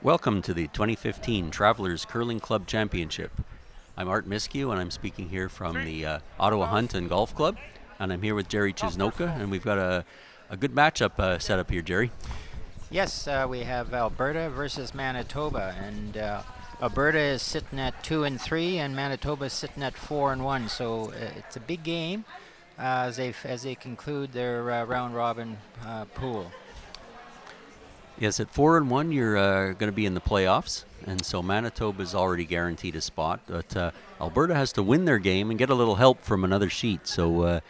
Welcome to the 2015 Travelers Curling Club Championship. I'm Art Miskew, and I'm speaking here from the Ottawa Hunt and Golf Club. And I'm here with Jerry Chisnoka, and we've got a good matchup set up here, Jerry. Yes, we have Alberta versus Manitoba, and Alberta is sitting at 2-3, and Manitoba is sitting at 4-1. So it's a big game as they conclude their round robin pool. Yes, at 4-1, you're going to be in the playoffs, and so Manitoba is already guaranteed a spot. But Alberta has to win their game and get a little help from another sheet. So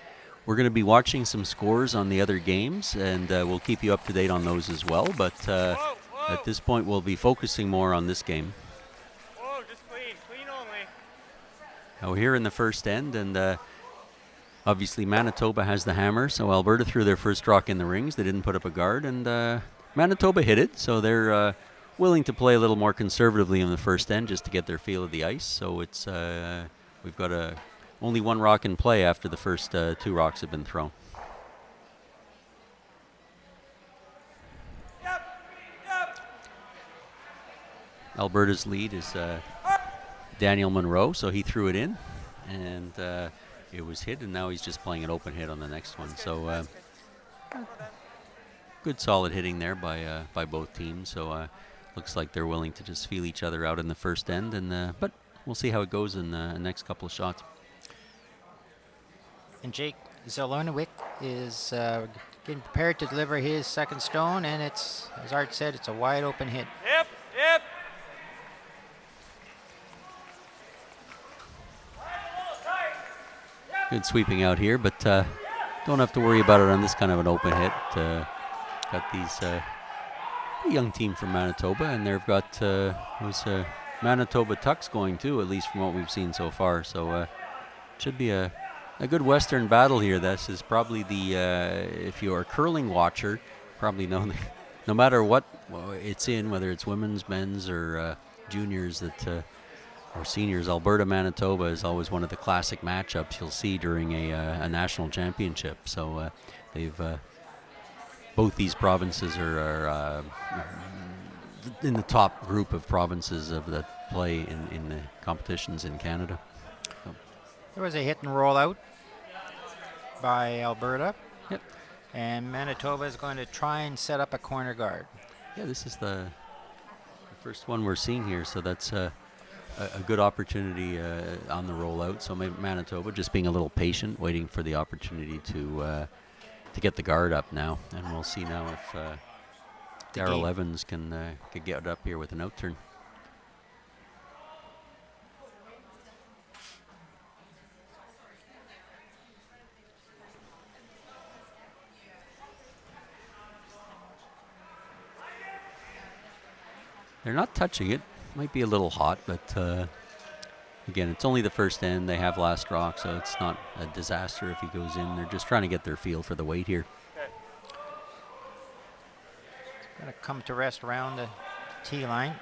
we're going to be watching some scores on the other games, and we'll keep you up to date on those as well. But at this point, we'll be focusing more on this game. Whoa, just clean only. Now, here in the first end, and obviously Manitoba has the hammer, so Alberta threw their first rock in the rings. They didn't put up a guard, and Manitoba hit it, so they're willing to play a little more conservatively in the first end just to get their feel of the ice. So it's we've got only one rock in play after the first two rocks have been thrown. Alberta's lead is Daniel Monroe, so he threw it in, and it was hit, and now he's just playing an open hit on the next one. So good solid hitting there by both teams. So looks like they're willing to just feel each other out in the first end, and but we'll see how it goes in the next couple of shots. And Jake Zelonowicz is getting prepared to deliver his second stone, and it's, as Art said, it's a wide open hit. Yep. Good sweeping out here, but don't have to worry about it on this kind of an open hit. Got these young team from Manitoba, and they've got those Manitoba Tucks going too, at least from what we've seen so far. So should be a good Western battle here. This is probably the if you're a curling watcher, probably know that no matter what it's in, whether it's women's, men's, or juniors or seniors, Alberta Manitoba is always one of the classic matchups you'll see during a national championship. So they've both these provinces are in the top group of provinces that play in the competitions in Canada. So. There was a hit and roll out by Alberta. Yep. And Manitoba is going to try and set up a corner guard. Yeah, this is the first one we're seeing here, so that's a good opportunity on the rollout. So maybe Manitoba just being a little patient, waiting for the opportunity to get the guard up now, and we'll see now if Darrell Evans can get up here with an out turn. They're not touching it. Might be a little hot, but again, it's only the first end. They have last rock, so it's not a disaster if he goes in. They're just trying to get their feel for the weight here. It's going to come to rest around the tee line.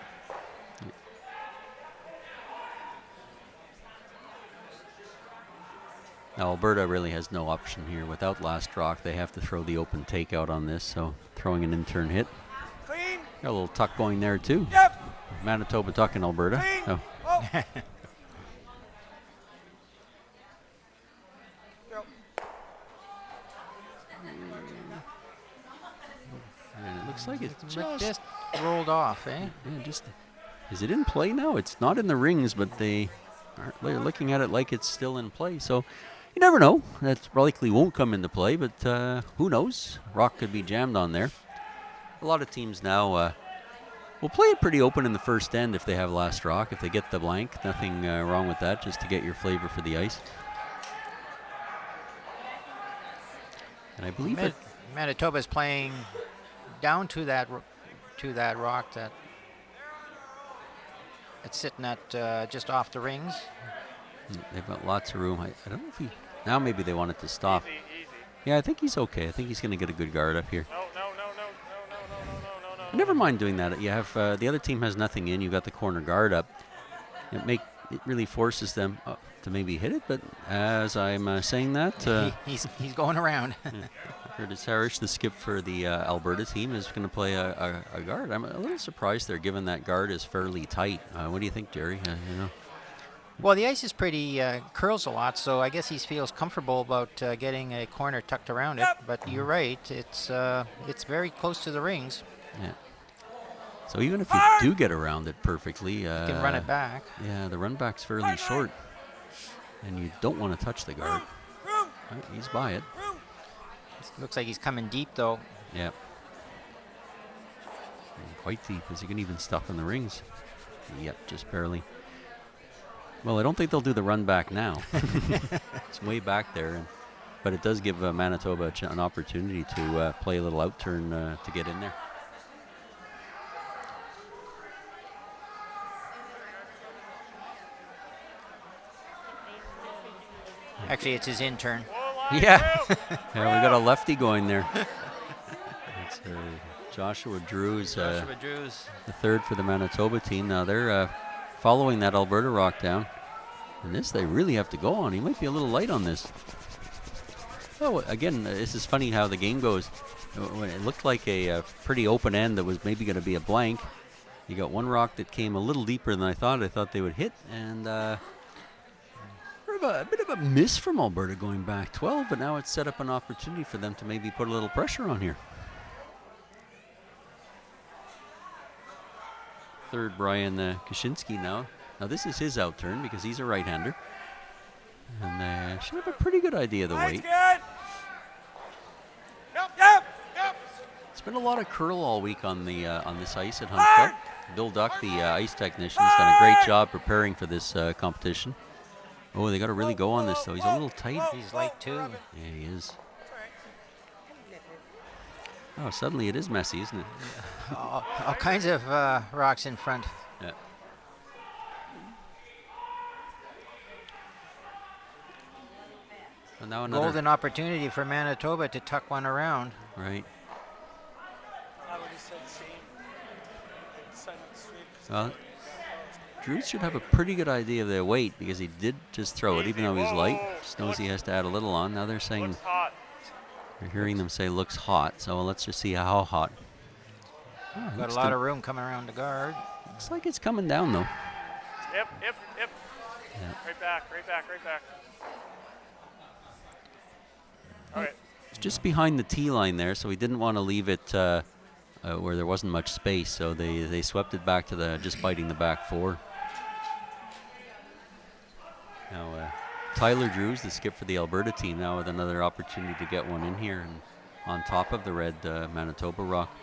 Now, Alberta really has no option here. Without last rock, they have to throw the open takeout on this, so throwing an in-turn hit. Clean. Got a little tuck going there, too. Yep. Manitoba tuck in Alberta. Clean. Oh. And it looks like it's just rolled off, eh? Yeah, is it in play now? It's not in the rings, but they're looking at it like it's still in play. So you never know. That likely won't come into play, but who knows? Rock could be jammed on there. A lot of teams now will play it pretty open in the first end if they have last rock. If they get the blank, nothing wrong with that, just to get your flavor for the ice. And I believe Manitoba is playing down to that rock that it's sitting at just off the rings. They've got lots of room. I don't know if now maybe they want it to stop. Easy. Yeah, I think he's okay. I think he's going to get a good guard up here. No. Never mind doing that. You have the other team has nothing in. You've got the corner guard up. It really forces them to maybe hit it. But as I'm saying that, he's going around. Curtis Harris, the skip for the Alberta team, is going to play a guard. I'm a little surprised they're given that guard is fairly tight. What do you think, Jerry? You know. Well, the ice is pretty curls a lot, so I guess he feels comfortable about getting a corner tucked around it. But you're right, it's very close to the rings. Yeah. So even if you do get around it perfectly, you can run it back. Yeah, the run back's fairly short, and you don't want to touch the guard. Right, he's by it. Looks like he's coming deep, though. Yeah. Quite deep. Is he going to even stuff in the rings? Yep, just barely. Well, I don't think they'll do the run back now. It's way back there, but it does give Manitoba an opportunity to play a little out turn to get in there. Actually, it's his intern. Yeah. Yeah, we got a lefty going there. It's Joshua Drews. Joshua Drews. The third for the Manitoba team. Now they're following that Alberta rock down. And this they really have to go on. He might be a little light on this. Oh, again, this is funny how the game goes. When it looked like a pretty open end that was maybe going to be a blank. You got one rock that came a little deeper than I thought they would hit. And a bit of a miss from Alberta going back 12, but now it's set up an opportunity for them to maybe put a little pressure on here. Third, Brian Kaczynski now. Now this is his out turn because he's a right-hander. And should have a pretty good idea of the weight. Good. Yep. It's been a lot of curl all week on this ice at Hunt Cup. Bill Duck, the ice technician, has done a great job preparing for this competition. Oh, they got to really go on this, though. He's a little tight. He's light, too. Yeah, he is. Oh, suddenly it is messy, isn't it? All kinds of rocks in front. Yeah. And now another golden opportunity for Manitoba to tuck one around. Right. I would have said same. Well, Drews should have a pretty good idea of their weight because he did just throw it, even though he's light. Just knows he has to add a little on. Now they're saying, Looks hot. you're hearing them say looks hot. So let's just see how hot. Oh, Got a lot of room coming around the guard. Looks like it's coming down though. Yep. Yeah. Right back. All right. It's just behind the tee line there, so he didn't want to leave it where there wasn't much space. So they swept it back to just biting the back four. Now Tyler Drews, the skip for the Alberta team, now with another opportunity to get one in here and on top of the red Manitoba rock.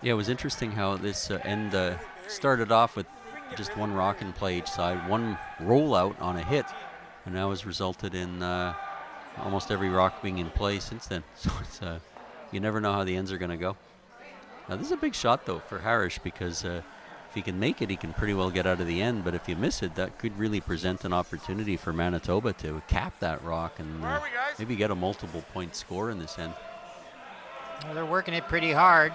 Yeah, it was interesting how this end started off with just one rock in play each side, one rollout on a hit, and now has resulted in almost every rock being in play since then. So it's you never know how the ends are going to go. Now this is a big shot though for Harris because if he can make it, he can pretty well get out of the end. But if you miss it, that could really present an opportunity for Manitoba to cap that rock and maybe get a multiple point score in this end. Well, they're working it pretty hard.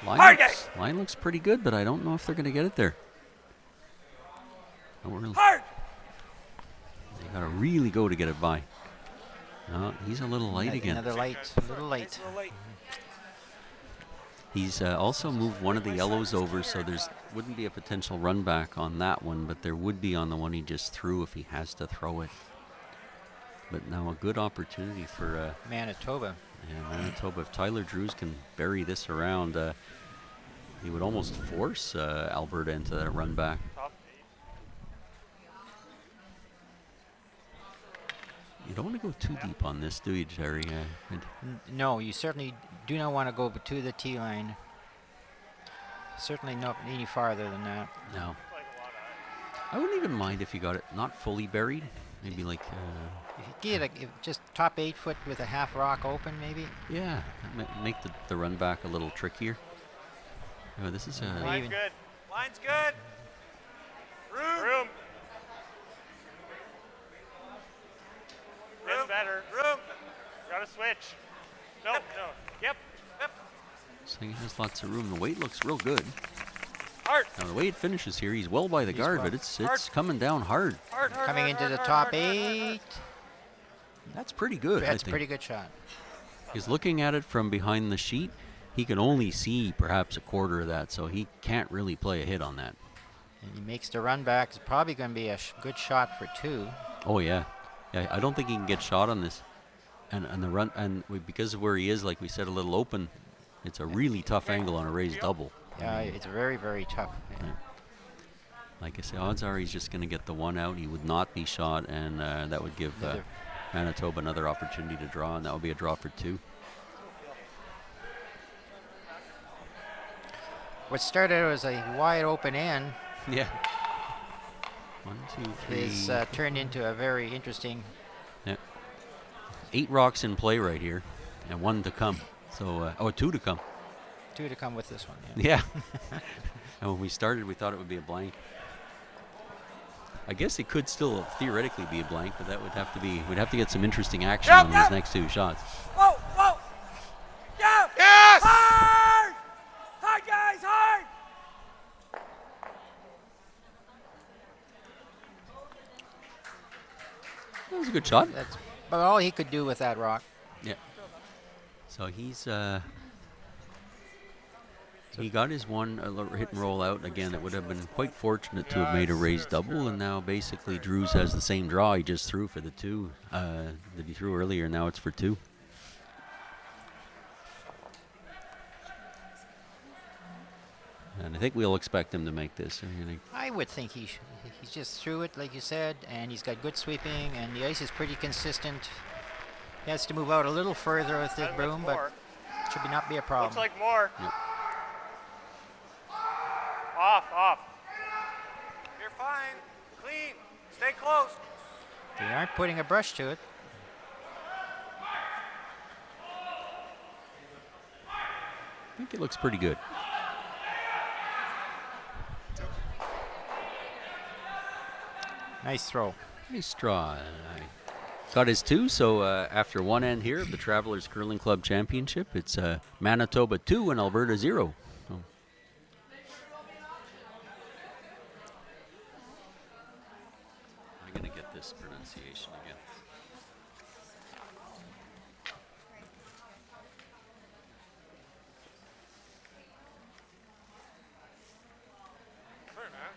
Line looks pretty good, but I don't know if they're going to get it there. They got to really go to get it by. No, he's a little light again. Another light, a little light. He's also moved one of the yellows over, so there's wouldn't be a potential run back on that one, but there would be on the one he just threw if he has to throw it. But now a good opportunity for Manitoba. Yeah, Manitoba. If Tyler Drews can bury this around, he would almost force Alberta into that run back. You don't want to go too deep on this, do you, Jerry? No, you certainly do not want to go to the tee line. Certainly not any farther than that. No. I wouldn't even mind if you got it not fully buried. Maybe like... if you get just top 8 foot with a half rock open, maybe. Yeah, make the run back a little trickier. Oh, this is Line's good. Line's good. Room. It's better. Room. Gotta switch. No. Yep. So he has lots of room. The weight looks real good. Hard. Now the way it finishes here, he's well by the guard, well. but it's coming down hard. Hard. Coming into the top 8. That's pretty good. I That's a think. pretty good shot. He's looking at it from behind the sheet. He can only see perhaps a quarter of that, so he can't really play a hit on that. And he makes the run back. It's probably going to be a good shot for 2. Oh yeah, yeah. I don't think he can get shot on this, and the run because of where he is, like we said, a little open. It's a really tough angle on a raised double. Yeah, it's very, very tough. Yeah. Like I say, odds are he's just going to get the one out. He would not be shot, and that would give Manitoba another opportunity to draw, and that would be a draw for 2. What started out as a wide open end Yeah. 1, 2, 3. is turned into a very interesting. 8 rocks in play right here, and 1 to come. So, 2 to come. 2 to come with this one. Yeah. Yeah. And when we started, we thought it would be a blank. I guess it could still theoretically be a blank, but that would have to be. We'd have to get some interesting action on these next 2 shots. Whoa, whoa! Go! Yes! Hard! Hard, guys, hard! That was a good shot. That's about all he could do with that rock. Yeah. So he's he got his one hit and roll out again. It would have been quite fortunate to have made a raised double, and now basically Drews has the same draw he just threw for the 2 that he threw earlier. Now it's for 2. And I think we'll expect him to make this. I would think he's just threw it, like you said, and he's got good sweeping, and the ice is pretty consistent. He has to move out a little further with the That broom, looks but more. should not be a problem. Looks like more. Yep. Off. You're fine. Clean. Stay close. They aren't putting a brush to it. I think it looks pretty good. Nice throw. Nice draw. Got his 2, so after one end here of the Travelers Curling Club Championship, it's Manitoba 2 and Alberta 0. So. I'm going to get this pronunciation again. Sorry, man.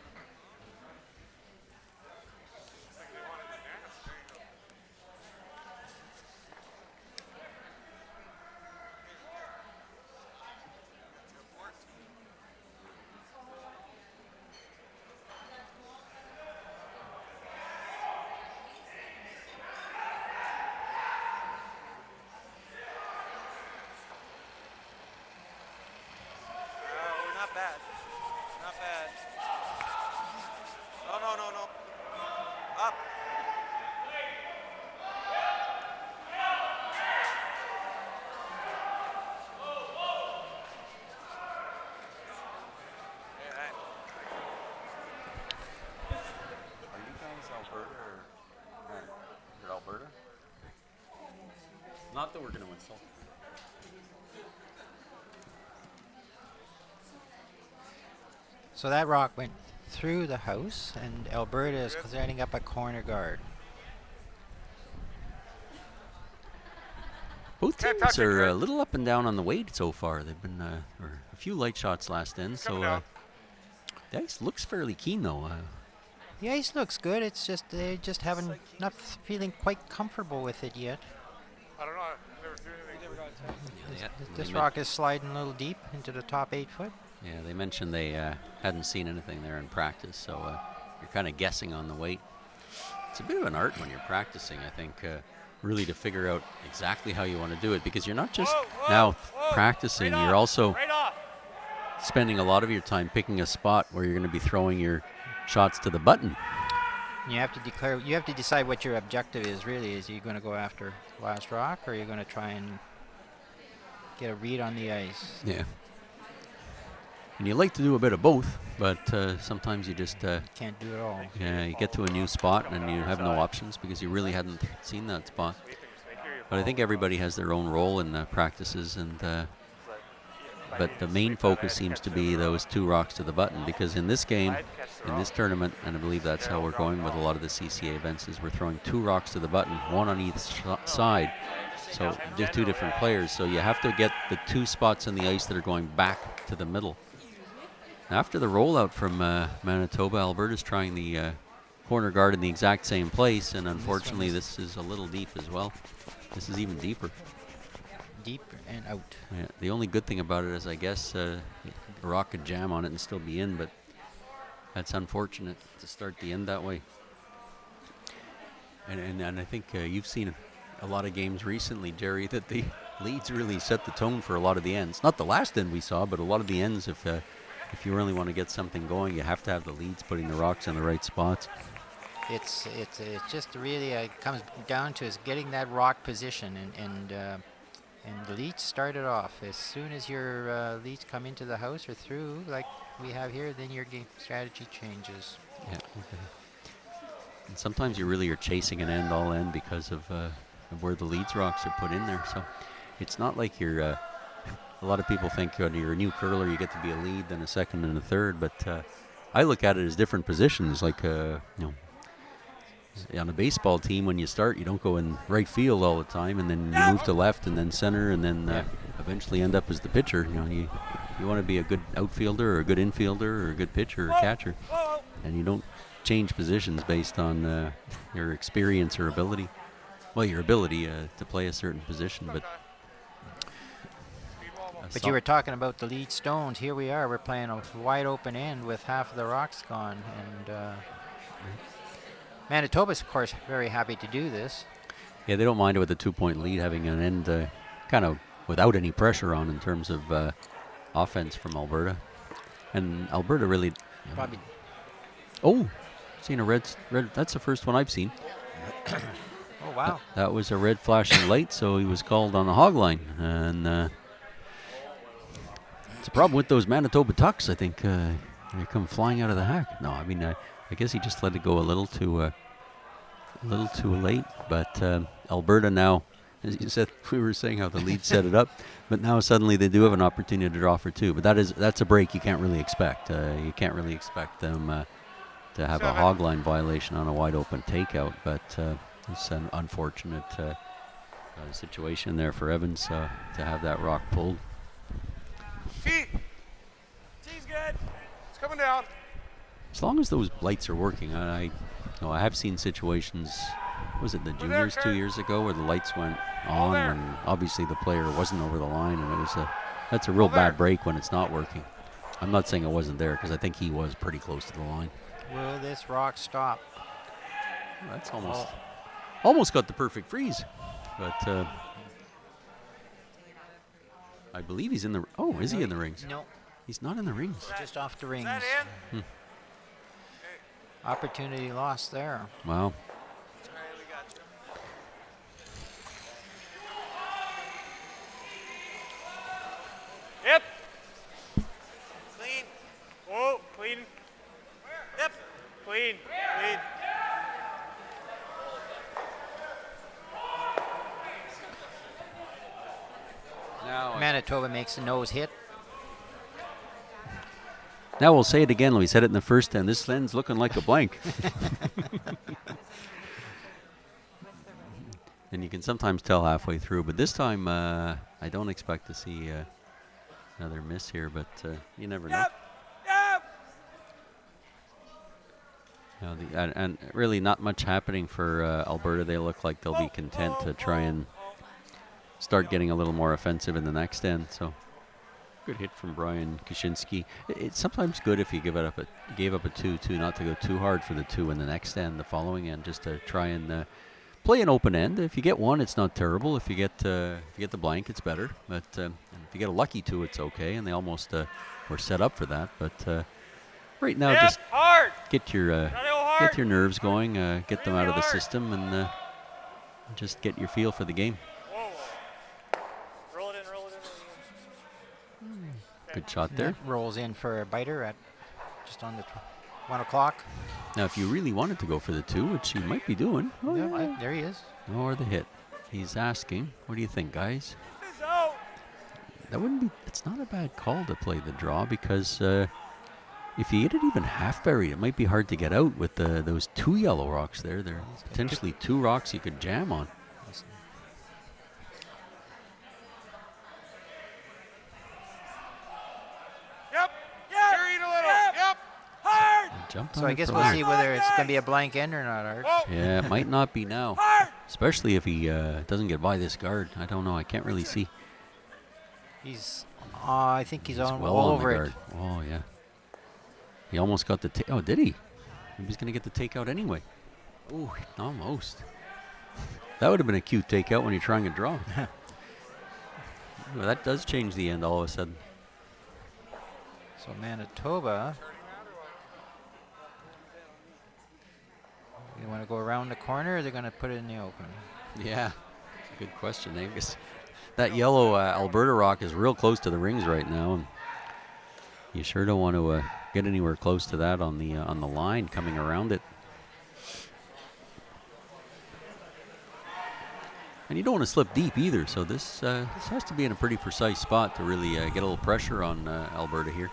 Like they wanted to dance. There you go. No, not bad. Not bad. No. Up. Are you guys Alberta or Alberta? Not that we're going to insult. So that rock went through the house, and Alberta is setting up a corner guard. Both Okay, teams Patrick, are right. a little up and down on the weight so far. They've been or a few light shots last end, Coming so down. the ice looks fairly keen though. The ice looks good. It's just they just haven't not feeling quite comfortable with it yet. I don't know. I've never threw anything. This rock is sliding a little deep into the top 8 foot. Yeah, they mentioned they hadn't seen anything there in practice, so you're kind of guessing on the weight. It's a bit of an art when you're practicing, I think, really to figure out exactly how you want to do it, because you're not just Whoa, now whoa, practicing, right you're off, also right off. spending a lot of your time picking a spot where you're going to be throwing your shots to the button. You have to declare. You have to decide what your objective is. Really, is you going to go after last rock, or are you going to try and get a read on the ice? Yeah. And you like to do a bit of both, but sometimes you just Can't do it all. you get to a new spot and you have no options because you really hadn't seen that spot. Sweeping, just make sure you But I think everybody has their own role in the practices, and but the main focus seems to be those 2 rocks to the button, because in this game, in this tournament, and I believe that's how we're going with a lot of the CCA events, is we're throwing 2 rocks to the button, 1 on each side. So just 2 different players. So you have to get the 2 spots on the ice that are going back to the middle. After the rollout from Manitoba, Alberta's trying the corner guard in the exact same place, and unfortunately this is a little deep as well. This is even deeper. Deep and out. Yeah, the only good thing about it is, I guess, a rock could jam on it and still be in, but that's unfortunate to start the end that way. And I think you've seen a lot of games recently, Jerry, that the leads really set the tone for a lot of the ends. Not the last end we saw, but a lot of the ends, if you really want to get something going, you have to have the leads putting the rocks in the right spots. It's just really comes down to is getting that rock position, and the leads started off as soon as your leads come into the house or through, like we have here, then your game strategy changes. Yeah. Okay. And sometimes you really are chasing an end all end because of where the leads rocks are put in there. So it's not like you're. A lot of people think when you're a new curler, you get to be a lead, then a second and a third. But I look at it as different positions. Like on a baseball team, when you start, you don't go in right field all the time, and then you move to left, and then center, and then eventually end up as the pitcher. You want to be a good outfielder or a good infielder or a good pitcher or catcher, and you don't change positions based on your experience or ability. Well, your ability to play a certain position, but you were talking about the lead stones. Here we are. We're playing a wide open end with half of the rocks gone, and Manitoba's, of course, very happy to do this. Yeah, they don't mind it with a 2-point lead, having an end kind of without any pressure on in terms of offense from Alberta. And Alberta really... Probably. Oh, seen a red. That's the first one I've seen. Oh, wow. That was a red flashing light, so he was called on the hog line. And it's a problem with those Manitoba Tucks, I think. They come flying out of the hack. No, I mean, I guess he just let it go a little too late. But Alberta now, as you said, we were saying how the lead set it up, but now suddenly they do have an opportunity to draw for 2. But that's a break you can't really expect. You can't really expect them to have a hog line violation on a wide open takeout. But it's an unfortunate situation there for Evans to have that rock pulled. T. T's good. It's coming down. As long as those lights are working, I have seen situations. Was it the juniors 2 years ago where the lights went on when obviously the player wasn't over the line, and that's a real bad break when it's not working. I'm not saying it wasn't there because I think he was pretty close to the line. Will this rock stop? That's almost got the perfect freeze, but I believe he's in the. Oh, is he in the rings? No, he's not in the rings. just off the rings. Is that in? Opportunity lost there. Wow. All right, we got you. Yep. Clean. Whoa, clean. Yep. Clean. Clean. Manitoba makes a nose hit. Now we'll say it again. We said it in the first end. This end's looking like a blank. And you can sometimes tell halfway through, but this time I don't expect to see another miss here, but you never know. Yep. And really not much happening for Alberta. They look like they'll be content to try and start getting a little more offensive in the next end. So good hit from Brian Kaczynski. It's sometimes good if you gave up a 2-2, not to go too hard for the 2 in the next end, the following end, just to try and play an open end. If you get 1, it's not terrible. If you get the blank, it's better. But if you get a lucky 2, it's okay. And they almost were set up for that. But right now, just hard. get your nerves going, get them out of the system, and just get your feel for the game. Whoa. Roll it in. Good shot there. That rolls in for a biter at just on the 1 o'clock. Now, if you really wanted to go for the 2, which you might be doing, There he is. or the hit. He's asking, what do you think, guys? that wouldn't be. It's not a bad call to play the draw because if you get it even half buried, it might be hard to get out with those 2 yellow rocks there. There are potentially 2 rocks you could jam on. Yep. Carried a little. Yep. Hard. Jump So on I it guess for we'll that. see whether it's going to be a blank end or not, Art. Whoa. Yeah, it might not be now. Hard. Especially if he doesn't get by this guard. I don't know. I can't really see. He's, I think he's on Well all on the over it. guard. Oh, yeah. He almost got the oh, did he? He was going to get the takeout anyway. Ooh, almost. That would have been a cute takeout when you're trying to draw. Well, that does change the end all of a sudden. So Manitoba. You want to go around the corner, or they're going to put it in the open? Yeah, good question, Angus. That yellow Alberta rock is real close to the rings right now, and you sure don't want to get anywhere close to that on the line coming around it. And you don't want to slip deep either, so this has to be in a pretty precise spot to really get a little pressure on Alberta here.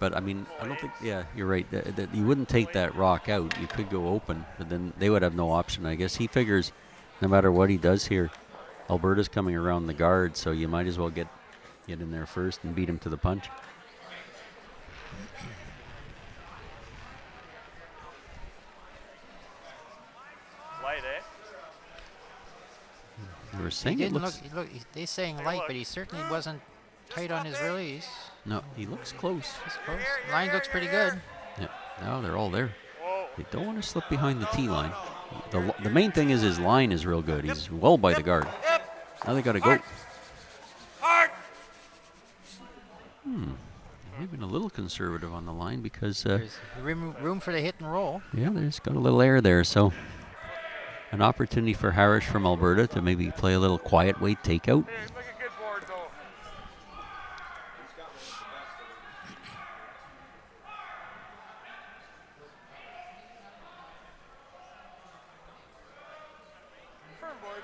But I mean, I don't think. Yeah, you're right. That you wouldn't take that rock out. You could go open, but then they would have no option. I guess he figures, no matter what he does here, Alberta's coming around the guard, so you might as well get in there first and beat him to the punch. Light, eh? You were He saying it didn't looks. they're saying Take a light, look. but he certainly wasn't tight on his release. No, he looks close. He's close. Line looks pretty good. Yeah, now they're all there. Whoa. They don't want to slip behind the tee line. The main thing is his line is real good. He's well by the guard. Yep. Now they got to go. Hard. They've been a little conservative on the line because, There's room for the hit and roll. yeah, there's got a little air there. So an opportunity for Harris from Alberta to maybe play a little quiet weight takeout. Hey, it's like a good board, though. Firm board.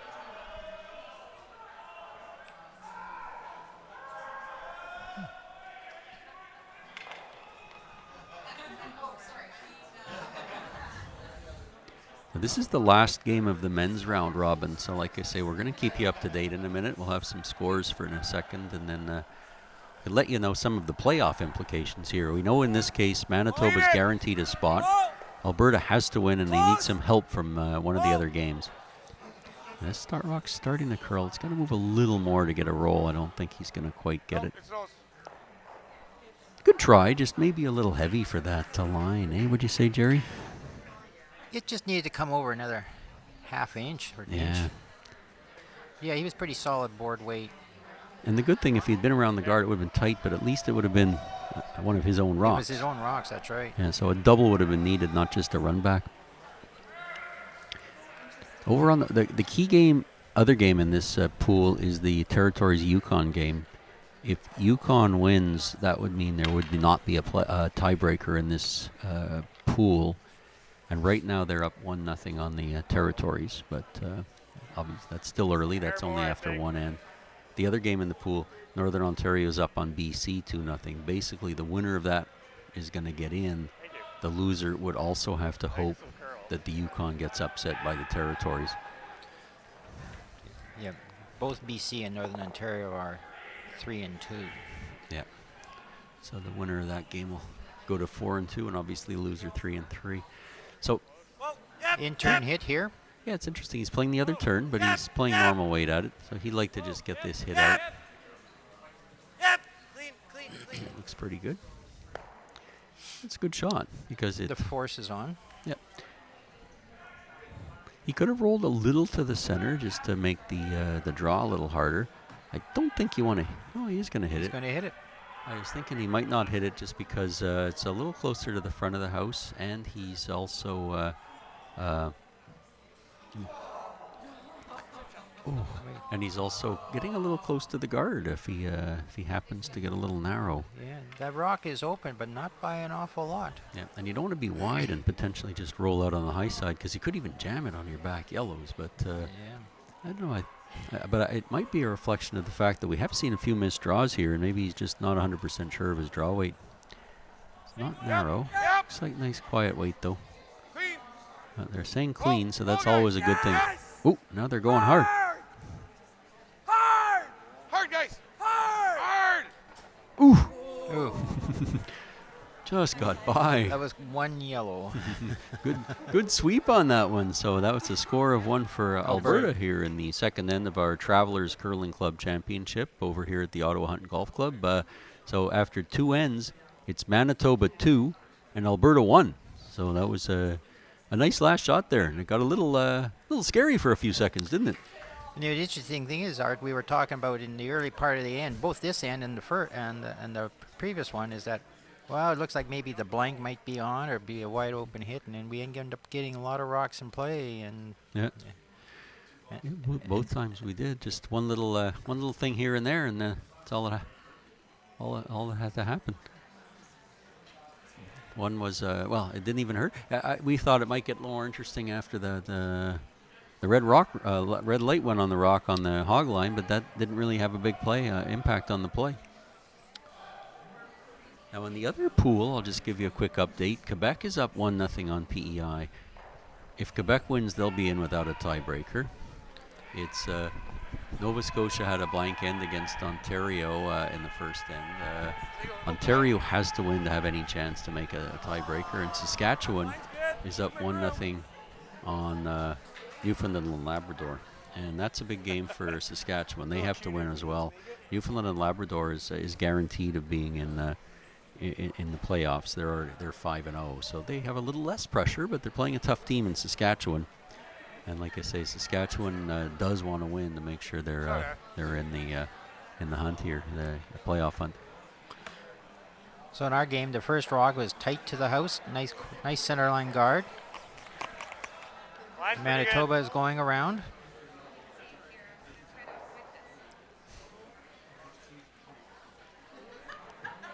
So this is the last game of the men's round robin. So like I say, we're going to keep you up to date in a minute. We'll have some scores for in a second, and then we'll let you know some of the playoff implications here. We know in this case Manitoba's guaranteed a spot. Alberta has to win, and they need some help from one of the other games. This start rock's starting to curl. It's got to move a little more to get a roll. I don't think he's going to quite get it. It's those. Good try, just maybe a little heavy for that line, eh? What'd you say, Jerry? It just needed to come over another half inch or an Yeah. inch. Yeah, he was pretty solid board weight. And the good thing, if he'd been around the guard, it would have been tight, but at least it would have been one of his own It rocks. was his own rocks, that's right. Yeah, so a double would have been needed, not just a run back. Over on the key game, other game in this pool is the Territories Yukon game. If Yukon wins, that would mean there would not be a tiebreaker in this pool. And right now they're up 1-0 on the Territories, but obviously that's still early. That's only after one end. The other game in the pool, Northern Ontario is up on BC 2-0. Basically, the winner of that is going to get in. Thank you. The loser would also have to hope Some curl. that the Yukon gets upset by the Territories. Yeah, both BC and Northern Ontario are 3-2. Yeah. So the winner of that game will go to 4-2, and obviously loser 3-3. So Whoa. Yep. In turn hit here. yeah, it's interesting. He's playing the other turn, but he's playing normal weight at it. So he'd like to just get this hit out. Yep. Clean. Clean. Clean. It looks pretty good. It's a good shot because it. The force is on. Yep. He could have rolled a little to the center just to make the draw a little harder. I don't think you want to. Oh, he is going to hit He's it. going to hit it. I was thinking he might not hit it just because it's a little closer to the front of the house, and he's also. And he's also getting a little close to the guard if he happens to get a little narrow. Yeah, that rock is open, but not by an awful lot. Yeah, and you don't want to be wide and potentially just roll out on the high side because you could even jam it on your back yellows. But Yeah. I don't know. But it might be a reflection of the fact that we have seen a few missed draws here, and maybe he's just not 100% sure of his draw weight. It's not narrow. Yep. Looks like nice quiet weight, though. Clean. They're saying clean, so that's Okay. always a good thing. Yes. Oh, now they're going hard. Hard. Hard, guys. Hard. Ooh, Ooh, just got by. that was one yellow. Good sweep on that one. So that was a score of 1 for Alberta Alberta. here in the second end of our Travelers Curling Club Championship over here at the Ottawa Hunt and Golf Club. So after 2 ends, it's Manitoba 2 and Alberta 1. So that was a nice last shot there, and it got a little scary for a few seconds, didn't it? And the interesting thing is, Art, we were talking about in the early part of the end, both this end and the previous one, is that, well, it looks like maybe the blank might be on or be a wide open hit, and then we end up getting a lot of rocks in play. And Yeah. Yeah. Yeah, both times we did. Just one little thing here and there, and that's all that had to happen. One was well, it didn't even hurt. We thought it might get more interesting after the red light went on the rock on the hog line, but that didn't really have a big impact on the play. Now in the other pool, I'll just give you a quick update. Quebec is up 1-0 on PEI. If Quebec wins, they'll be in without a tiebreaker. It's Nova Scotia had a blank end against Ontario in the first end. Ontario has to win to have any chance to make a tiebreaker, and Saskatchewan is up 1-0 on Newfoundland and Labrador. And that's a big game for Saskatchewan. They have to win as well. Newfoundland and Labrador is guaranteed of being in the playoffs. They're 5-0, so they have a little less pressure, but they're playing a tough team in Saskatchewan. And like I say, Saskatchewan does want to win to make sure they're in the hunt here, the playoff hunt. so in our game, the first rock was tight to the house, nice center line guard. Line's pretty Manitoba is going around.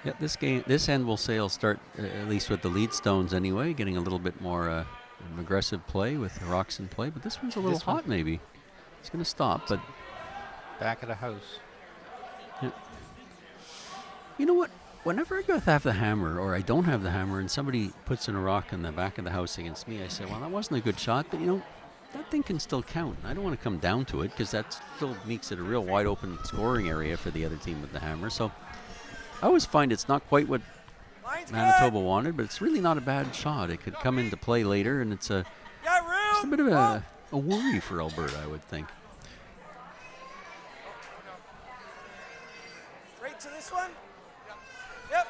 Yeah, this end will say will start at least with the lead stones anyway, getting a little bit more aggressive play with the rocks in play. But this one's a little This one? hot, maybe. It's going to stop, but Back of the house. you know what? Whenever I go to have the hammer, or I don't have the hammer, and somebody puts in a rock in the back of the house against me, I say, well, that wasn't a good shot, but that thing can still count. I don't want to come down to it because that still makes it a real wide open scoring area for the other team with the hammer. So I always find it's not quite what Line's Manitoba wanted, but it's really not a bad shot. It could come into play later, and it's good. Got room. just a bit of a worry for Alberta, I would think. Straight to this one. Yep.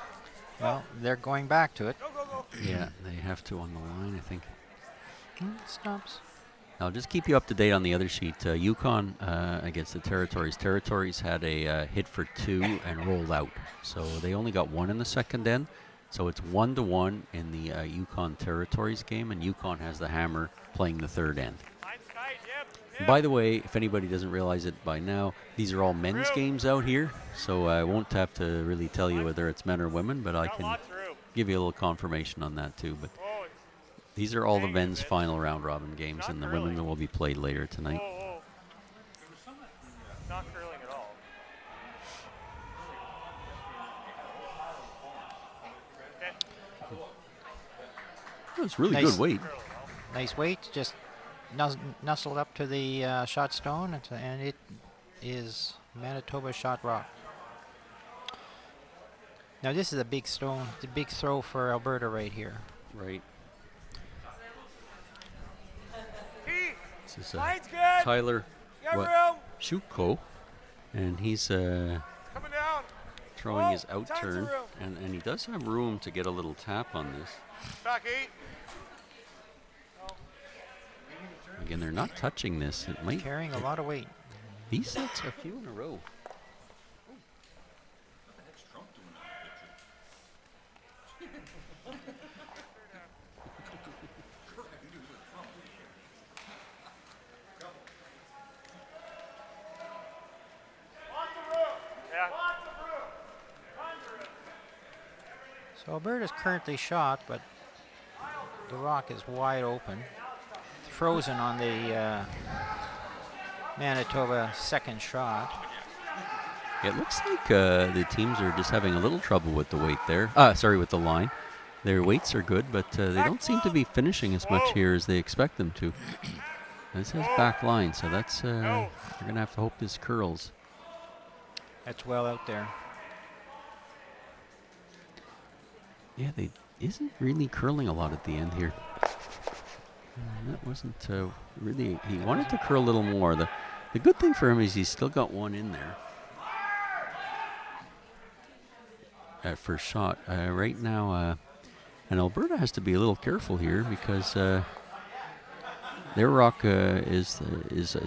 Well, they're going back to it. Go, go, go. Yeah, they have to on the line, I think. Stops. I'll just keep you up to date on the other sheet. Yukon against the Territories. Territories had a hit for 2 and rolled out. So they only got 1 in the second end. So it's 1-1 in the Yukon Territories game, and Yukon has the hammer playing the third end. Line's tight. Yep. By the way, if anybody doesn't realize it by now, these are all men's games out here. So I won't have to really tell you whether it's men or women, but I Got can lots of room. give you a little confirmation on that too. But Whoa, it's these are all the men's final round robin games, and the women will be played later tonight. whoa. Not curling at all. Okay. That's really Nice. good weight. Nice weight, just nuzzled up to the shot stone, and it is Manitoba shot rock. Now this is a big stone, the big throw for Alberta right here. Right. Keith. This is Line's good. Tyler Got what? room. Shuko, and he's Coming down. throwing his Oh, out tons of turn, room. and he does have room to get a little tap on this. Back 8. Again, they're not touching this. It might. Carrying a lot of weight. He sets a few in a row. Yeah. So Alberta's currently shot, but the rock is wide open. Frozen on the Manitoba second shot. It looks like the teams are just having a little trouble with the weight there. Sorry, with the line. Their weights are good, but they don't seem to be finishing as much here as they expect them to. This has back line, so that's they're gonna have to hope this curls. That's well out there. Yeah, they isn't really curling a lot at the end here. That wasn't really. He wanted to curl a little more. The good thing for him is he's still got one in there. At first shot. Right now, and Alberta has to be a little careful here because their rock is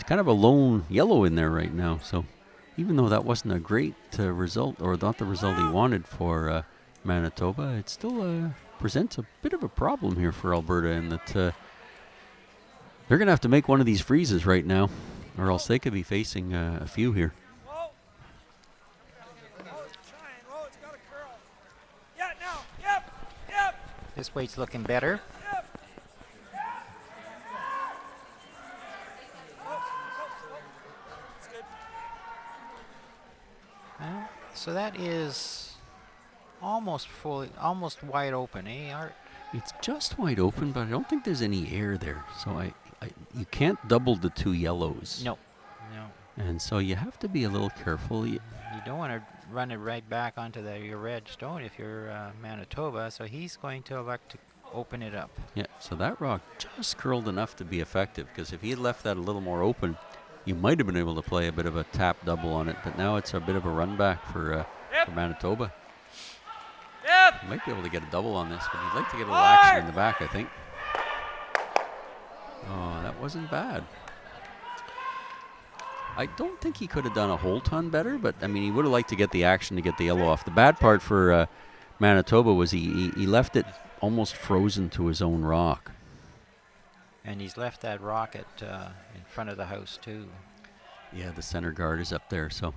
kind of a lone yellow in there right now. So even though that wasn't a great result, or not the result he wanted for Manitoba, it still presents a bit of a problem here for Alberta in that they're going to have to make one of these freezes right now, or else they could be facing a few here. Whoa. Oh, it's trying. Whoa, it's got a curl. Yeah, now. Yep. Yep. This weight's looking better. Yep. Oh. It's good. So that is almost almost wide open, eh, Art? It's just wide open, but I don't think there's any air there. So you can't double the two yellows. No. And so you have to be a little careful. You don't want to run it right back onto your red stone if you're Manitoba, so he's going to elect to open it up. Yeah, so that rock just curled enough to be effective, because if he had left that a little more open, you might have been able to play a bit of a tap double on it, but now it's a bit of a run back for Manitoba. Yep. He might be able to get a double on this, but he'd like to get a little action in the back, I think. Oh, that wasn't bad. I don't think he could have done a whole ton better, but I mean, he would have liked to get the action to get the yellow off. The bad part for Manitoba was he left it almost frozen to his own rock. And he's left that rocket in front of the house, too. Yeah, the center guard is up there. So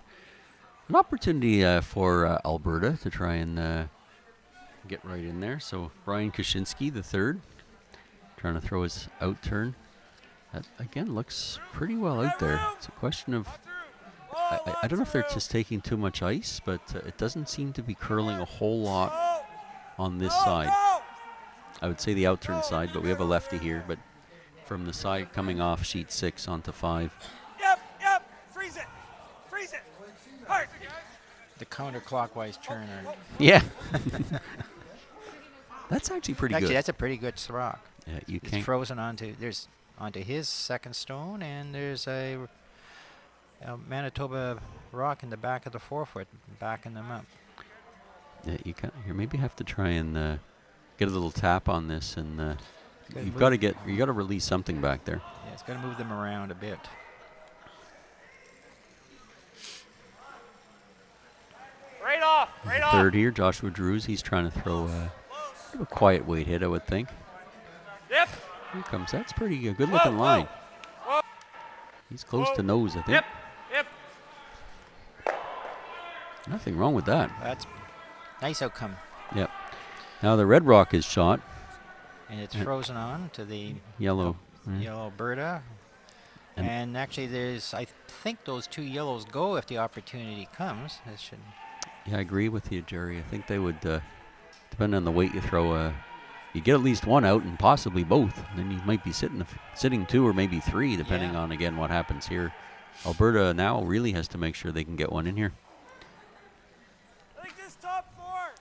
an opportunity for Alberta to try and get right in there. So Brian Kaczynski, the third, trying to throw his out turn. That, again, looks pretty well out there. It's a question of, I don't know if they're just taking too much ice, but it doesn't seem to be curling a whole lot on this side. I would say the out turn side, but we have a lefty here. But from the side coming off sheet 6 onto 5. Yep. Freeze it. Freeze it. Hard. The counterclockwise turn. Yeah. That's actually pretty Actually, good. that's a pretty good rock. Yeah, you It's can't. frozen onto his second stone, and there's a Manitoba rock in the back of the forefoot, backing them up. Yeah, you maybe have to try and get a little tap on this, and Gotta you move- got to release something back there. Yeah, it's got to move them around a bit. Right off. Right off. Third here, Joshua Drews. He's trying to throw a quiet weight hit, I would think. Yep. Here comes. That's pretty good looking Whoa, line. whoa. He's close Whoa. to nose, I think. Yep. Nothing wrong with that. That's nice outcome, Yep. Now the red rock is shot. and it's Yeah. frozen on to the Yellow. Yeah. yellow Alberta. And- And actually, I think those two yellows go if the opportunity comes. It should. Yeah, I agree with you, Jerry. I think they would, depending on the weight you throw, you get at least one out and possibly both. Then you might be sitting 2 or maybe 3, depending Yeah. on, again, what happens here. Alberta now really has to make sure they can get one in here. I think this top 4.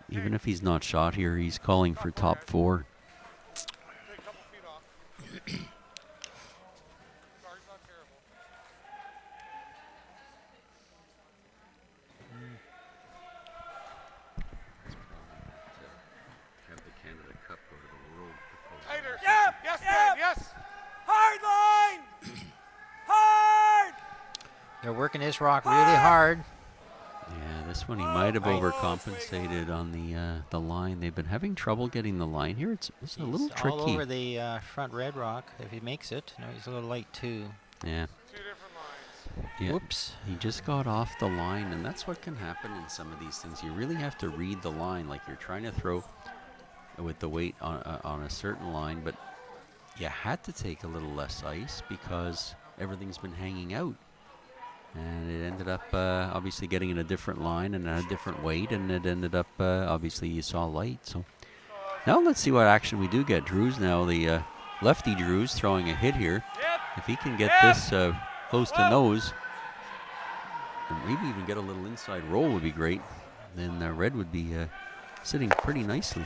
Even if he's not shot here, he's calling for top 4. Take a couple feet off. Guard's not terrible. Have the Canada Cup go to the World. Tighter. Yep. Yes, man. Yes. Hard line. Hard. They're working this rock really hard. Yeah, this one he might have overcompensated on the line. They've been having trouble getting the line here. It's a little He's tricky. all over the front red rock if he makes it. No, he's a little light too. Yeah. 2 different lines. Yeah. Whoops. He just got off the line, and that's what can happen in some of these things. You really have to read the line, like you're trying to throw with the weight on a certain line, but you had to take a little less ice because everything's been hanging out. And it ended up obviously getting in a different line and a different weight, and it ended up obviously you saw light. So now let's see what action we do get. Drews now, the lefty Drews throwing a hit here. If he can get this close to nose, and maybe even get a little inside roll would be great. Then Red would be sitting pretty nicely.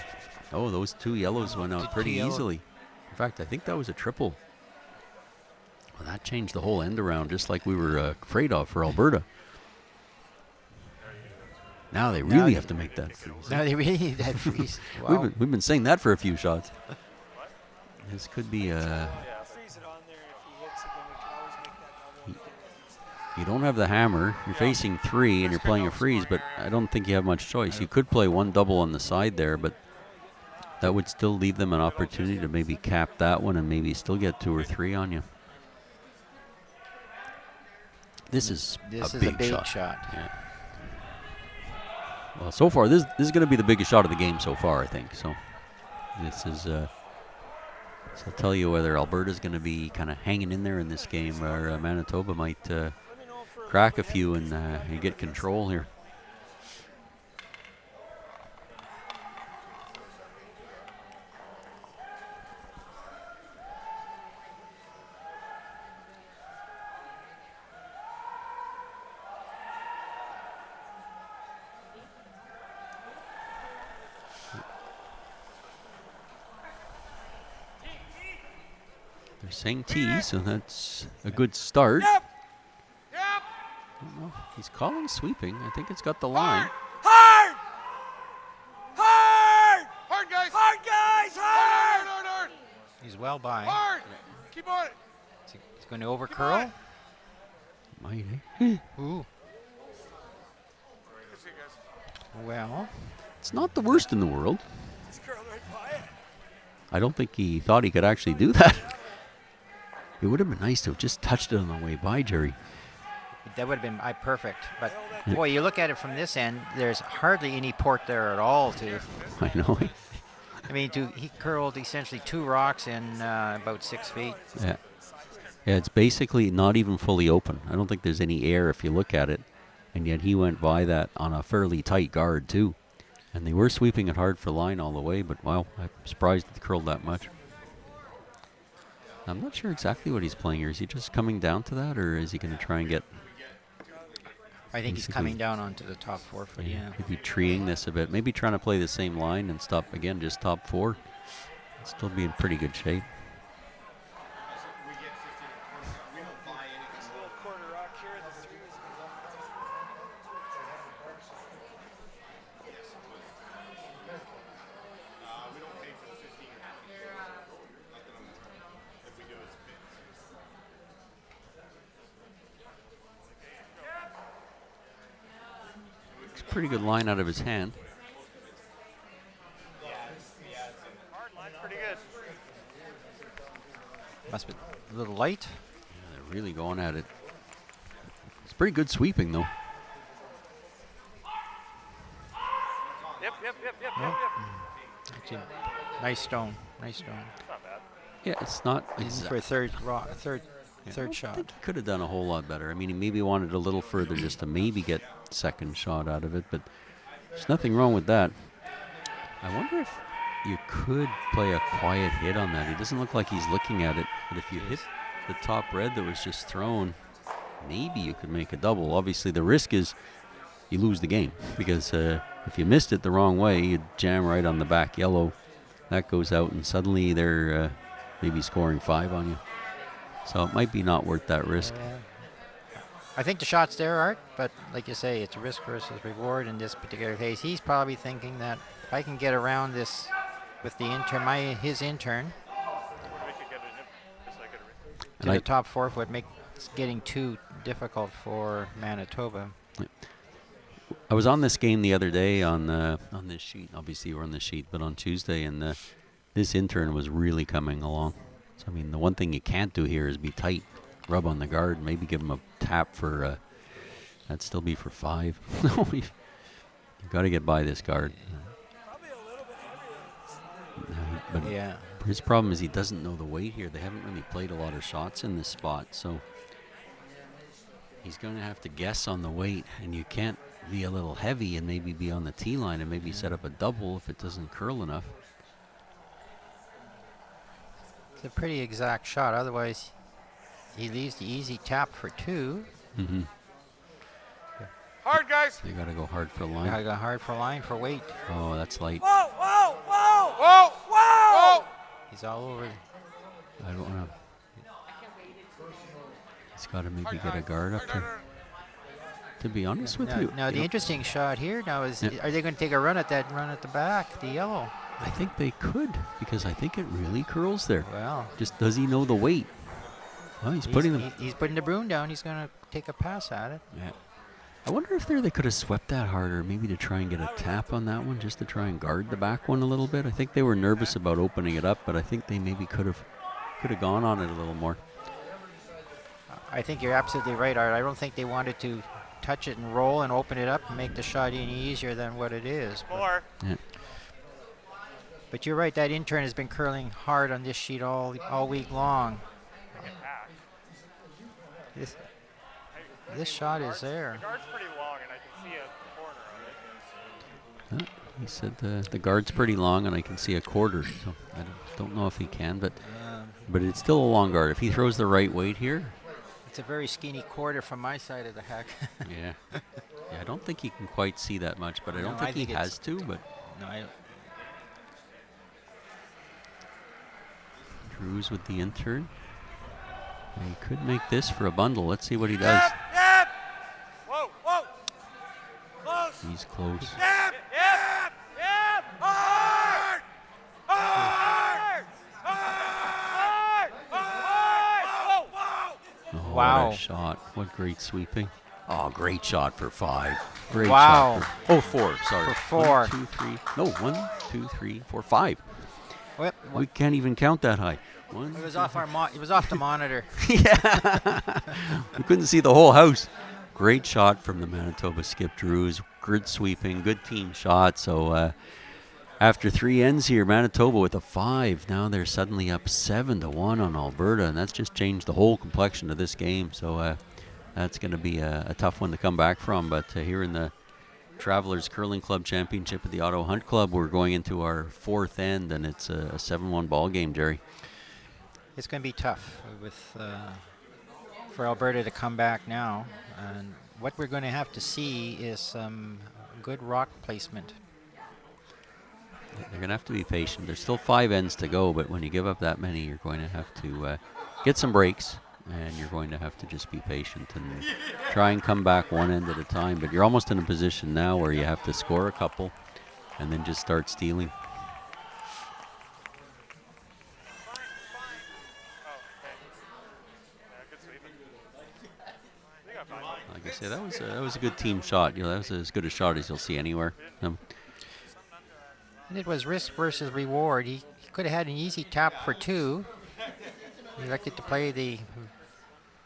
Oh, those two yellows went out pretty easily. In fact, I think that was a triple. Well, that changed the whole end around, just like we were afraid of for Alberta. Now they really have to make that freeze. Now they really need that freeze. Wow. We've been saying that for a few shots. This could be Freeze it on there. If he hits it, then we can always make that double. you don't have the hammer. You're facing 3 and you're playing a freeze, but I don't think you have much choice. You could play one double on the side there, but that would still leave them an opportunity to maybe cap that one and maybe still get 2 or 3 on you. This is a big shot. Yeah. Well, so far this is going to be the biggest shot of the game so far, I think. So this is. So I'll tell you whether Alberta's going to be kind of hanging in there in this game, or Manitoba might crack a few and get control here. They're saying T, so that's a good start. Yep. I don't know. He's calling sweeping. I think it's got the line. Hard! Hard! Hard, guys. Hard, guys! Hard! Hard. He's well by. Hard. Keep on it. He's going to over curl. Might, eh? Ooh. Good see you guys. Well, It's not the worst in the world. Just curl right by it. I don't think he thought he could actually do that. It would have been nice to have just touched it on the way by, Jerry. that would have been perfect. But boy, you look at it from this end, there's hardly any port there at all. I know. I mean, he curled essentially 2 rocks in about 6 feet. Yeah. Yeah, it's basically not even fully open. I don't think there's any air if you look at it. And yet he went by that on a fairly tight guard, too. And they were sweeping it hard for line all the way, but, well, I'm surprised it curled that much. I'm not sure exactly what he's playing here. Is he just coming down to that, or is he going to try and get... I think he's basically coming down onto the top 4 foot, yeah. Maybe treeing this a bit. Maybe trying to play the same line and stop, again, just top 4. Still be in pretty good shape. This little quarter rock here, the 3 is It's a pretty good line out of his hand. Hard line's pretty good. Must be a little light. Yeah, they're really going at it. It's pretty good sweeping, though. Yep. Actually, nice stone. Nice stone. Not bad. Yeah, it's not For a third shot. He could have done a whole lot better. I mean, he maybe wanted a little further just to maybe get second shot out of it, but there's nothing wrong with that. I wonder if you could play a quiet hit on that. He doesn't look like he's looking at it, but if you hit the top red that was just thrown, maybe you could make a double. Obviously, the risk is you lose the game, because if you missed it the wrong way, you'd jam right on the back yellow. That goes out, and suddenly they're maybe scoring 5 on you. So it might be not worth that risk. I think the shot's there, Art, but like you say, it's risk versus reward in this particular case. He's probably thinking that if I can get around this with the his intern We could get it just like a to the top 4 foot, make getting too difficult for Manitoba. I was on this game the other day on this sheet. Obviously, we're on this sheet, but on Tuesday, and this intern was really coming along. So, I mean, the one thing you can't do here is be tight, rub on the guard, maybe give him a tap for, that'd still be for 5. You've got to get by this guard. probably a little bit heavier. But Yeah. his problem is he doesn't know the weight here. They haven't really played a lot of shots in this spot, so He's going to have to guess on the weight, and you can't be a little heavy and maybe be on the tee line and maybe set up a double if it doesn't curl enough. It's a pretty exact shot. Otherwise, he leaves the easy tap for 2. Mm-hmm. Hard, guys. They got to go hard for a line. Gotta go hard for line for weight. Oh, that's light. Whoa, whoa, whoa! Whoa! Whoa! Whoa! He's all over. I don't know. He's got to maybe get a guard up to. To be honest with you. Now the interesting shot here now is, Yeah. are they going to take a run at that run at the back, the yellow? I think they could, because I think it really curls there. Well, Just does he know the weight? Oh, he's putting them. he's putting the broom down. He's going to take a pass at it. Yeah. I wonder if they could have swept that harder, maybe to try and get a tap on that one, just to try and guard the back one a little bit. I think they were nervous about opening it up, but I think they maybe could have gone on it a little more. I think you're absolutely right, Art. I don't think they wanted to touch it and roll and open it up and make the shot any easier than what it is. More. Yeah. But you're right, that intern has been curling hard on this sheet all week long. Get back. This shot is there. The guard's pretty long, and I can see a corner of it. He said the guard's pretty long, and I can see a quarter. So I don't know if he can, but it's still a long guard. If he throws the right weight here, It's a very skinny quarter from my side of the heck. yeah. I don't think he can quite see that much, but I don't No, think I think he has to. But No, Drews with the intern. He could make this for a bundle. Let's see what he does. Yep! Whoa, whoa! Close! He's close. Yep! Yep! Yep! Hard! Hard! Hard! Hard! Whoa, whoa! Oh, Wow. What a shot. What great sweeping. Oh, great shot for 5. Great Wow. shot. For 4, sorry. For 4. 1, 2, 3. No, 1, 2, 3, 4, 5. What? We can't even count that high. One, It was two, off our it was off the monitor. yeah. We couldn't see the whole house. Great shot from the Manitoba skip Drews. Good sweeping, good team shot. So after 3 ends here, Manitoba with a 5. Now they're suddenly up 7-1 on Alberta, and that's just changed the whole complexion of this game. So that's going to be a tough one to come back from. But here in the Travelers Curling Club Championship at the Otto Hunt Club, we're going into our 4th end, and it's a 7-1 ball game, Jerry. It's going to be tough for Alberta to come back now. And what we're going to have to see is some good rock placement. They're going to have to be patient. There's still 5 ends to go, but when you give up that many, you're going to have to get some breaks, and you're going to have to just be patient and try and come back one end at a time. But you're almost in a position now where you have to score a couple and then just start stealing. Good sweeping. They got 5. Like I say, that was a good team shot. You know, that was as good a shot as you'll see anywhere. And it was risk versus reward. He could have had an easy tap for 2. He elected to play the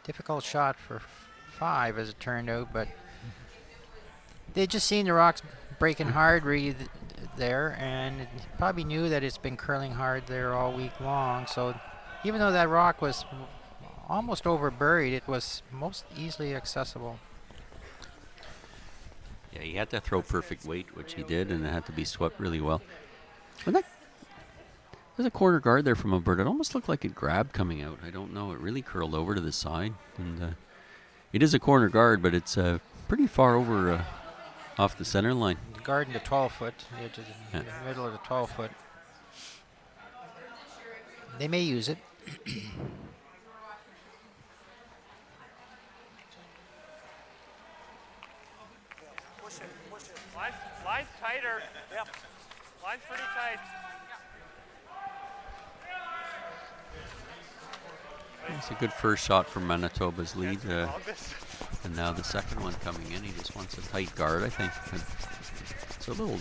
difficult shot for 5, as it turned out. But they just seen the rocks breaking hard there, and probably knew that it's been curling hard there all week long. So even though that rock was almost over-buried, it was most easily accessible. Yeah, he had to throw perfect weight, which he did, and it had to be swept really well. And there's a quarter guard there from Alberta. It almost looked like it grabbed coming out. I don't know. It really curled over to the side. And it is a corner guard, but it's pretty far over off the center line. The guard in the 12-foot, Yeah. the middle of the 12-foot. They may use it. Push it, push it. Line's tighter. Yep. Line's pretty tight. It's a good first shot from Manitoba's lead. All this. And now the second one coming in. He just wants a tight guard, I think. And it's a little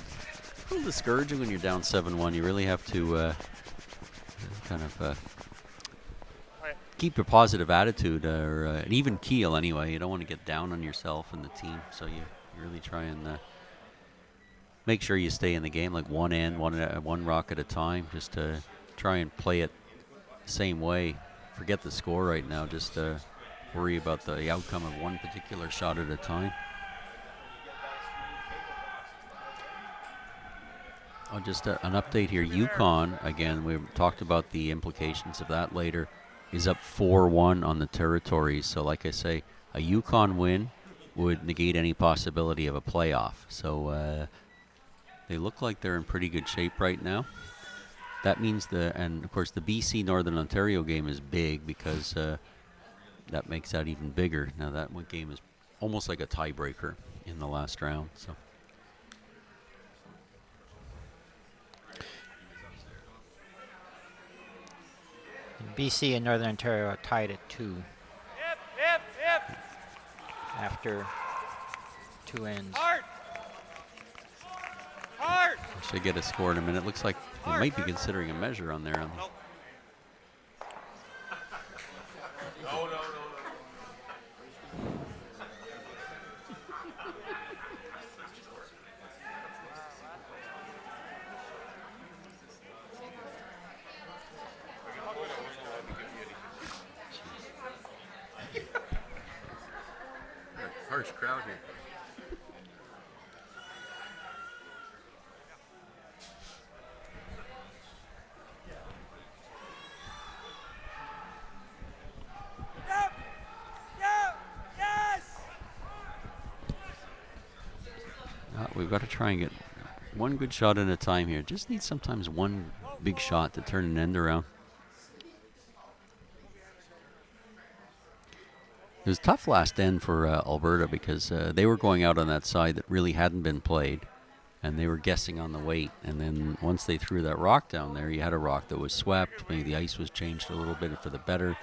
discouraging when you're down 7-1. You really have to kind of keep a positive attitude or an even keel anyway. You don't want to get down on yourself and the team. So you really try and make sure you stay in the game, like one rock at a time, just to try and play it the same way. Forget the score right now. Just worry about the outcome of one particular shot at a time. Just an update here. Yukon, again, we talked about the implications of that later, is up 4-1 on the territories. So like I say, a Yukon win would negate any possibility of a playoff. So they look like they're in pretty good shape right now. That means and of course the BC Northern Ontario game is big because that makes that even bigger. Now that one game is almost like a tiebreaker in the last round. So. BC and Northern Ontario are tied at 2 Hip. after 2 ends. Hard. Should get a score in a minute. Looks like they might be considering a measure on there. Nope. Harsh crowd here. Yes. We've got to try and get one good shot at a time here. Just need sometimes one big shot to turn an end around. It was tough last end for Alberta because they were going out on that side that really hadn't been played, and they were guessing on the weight. And then once they threw that rock down there, you had a rock that was swept. Maybe the ice was changed a little bit for the better.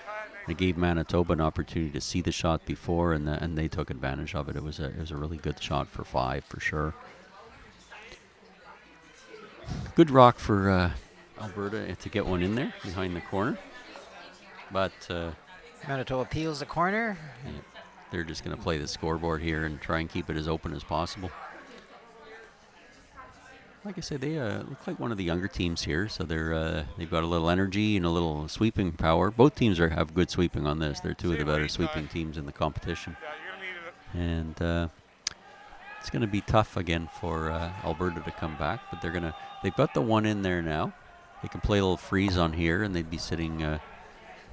It gave Manitoba an opportunity to see the shot before, and they took advantage of it. It was a really good shot for 5 for sure. Good rock for Alberta to get one in there behind the corner, but. Manitoba peels the corner. Yeah, they're just going to play the scoreboard here and try and keep it as open as possible. Like I said, they look like one of the younger teams here, so they've got a little energy and a little sweeping power. Both teams have good sweeping on this. They're two of the better sweeping teams in the competition. Yeah, you're gonna need it. And it's going to be tough again for Alberta to come back, but they've got the one in there now. They can play a little freeze on here, and they'd be sitting.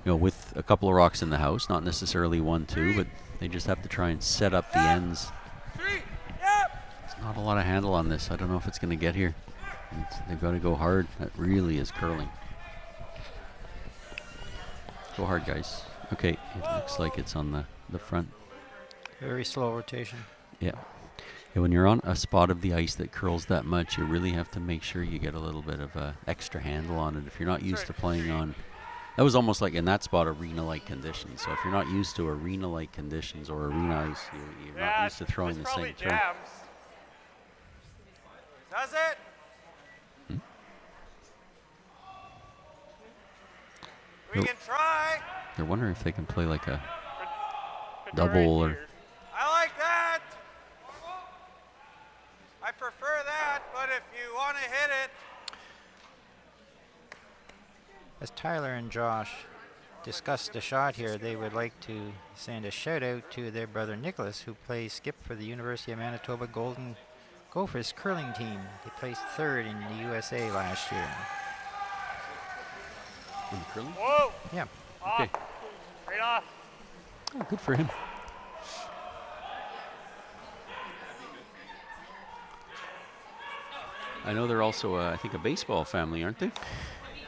With a couple of rocks in the house, not necessarily 1-2, but they just have to try and set up the ends. There's not a lot of handle on this. I don't know if it's going to get here. They've got to go hard. That really is curling. Go hard, guys. Okay, it looks like it's on the front. Very slow rotation. Yeah. When you're on a spot of the ice that curls that much, you really have to make sure you get a little bit of extra handle on it. If you're not used to playing on... That was almost like in that spot arena-like conditions. So if you're not used to arena-like conditions or arena ice, you're not used to throwing the same turn. Does it? We can try. They're wondering if they can play like a Good double right or... here. I like that. I prefer that, but if you want to hit it. As Tyler and Josh discussed the shot here, they would like to send a shout out to their brother Nicholas, who plays skip for the University of Manitoba Golden Gophers curling team. They placed 3rd in the USA last year. In the curling? Whoa! Yeah. Off. Okay. Right off. Oh, good for him. I know they're also, I think, a baseball family, aren't they?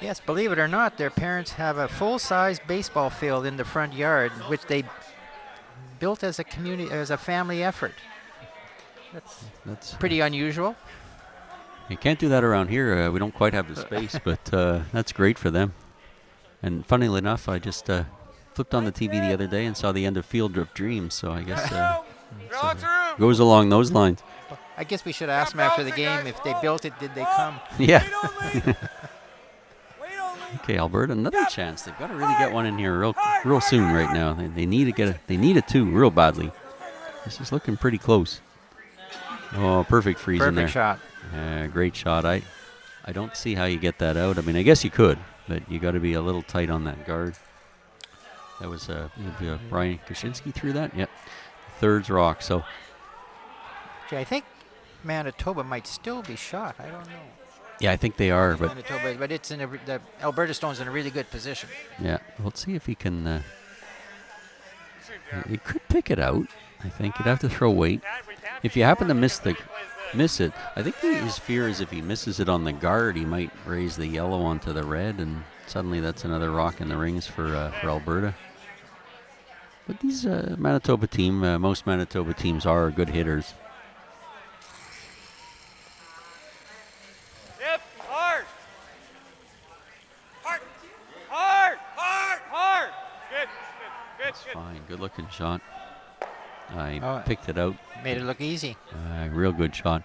Yes, believe it or not, their parents have a full-size baseball field in the front yard, which they built as a family effort. That's pretty unusual. You can't do that around here. We don't quite have the space, but that's great for them. And funnily enough, I just flipped on the TV the other day and saw the end of Field of Dreams, so I guess goes along those lines. I guess we should ask them after the game if they built it, did they come? Yeah. Wait only. Okay, Alberta, another chance. They've got to really get one in here real soon right now. They need to get they need it too real badly. This is looking pretty close. Oh, perfect freeze in there. Perfect shot. Great shot. I don't see how you get that out. I mean, I guess you could, but you got to be a little tight on that guard. That was Brian Kaczynski threw that. Yep. Third's rock. So Gee, I think Manitoba might still be shot. I don't know. yeah, I think they are. But Manitoba, but it's in the Alberta Stone's in a really good position. yeah, let's see if he can. He could pick it out. I think you'd have to throw weight. If you happen to miss it, I think his fear is if he misses it on the guard, he might raise the yellow onto the red, and suddenly that's another rock in the rings for Alberta. But these Manitoba team, most Manitoba teams are good hitters. Yep, hard. Hard. Hard. Hard. Hard. Good. Good. Good. That's fine. Good looking shot. I Oh. picked it out. Made it look easy. Real good shot.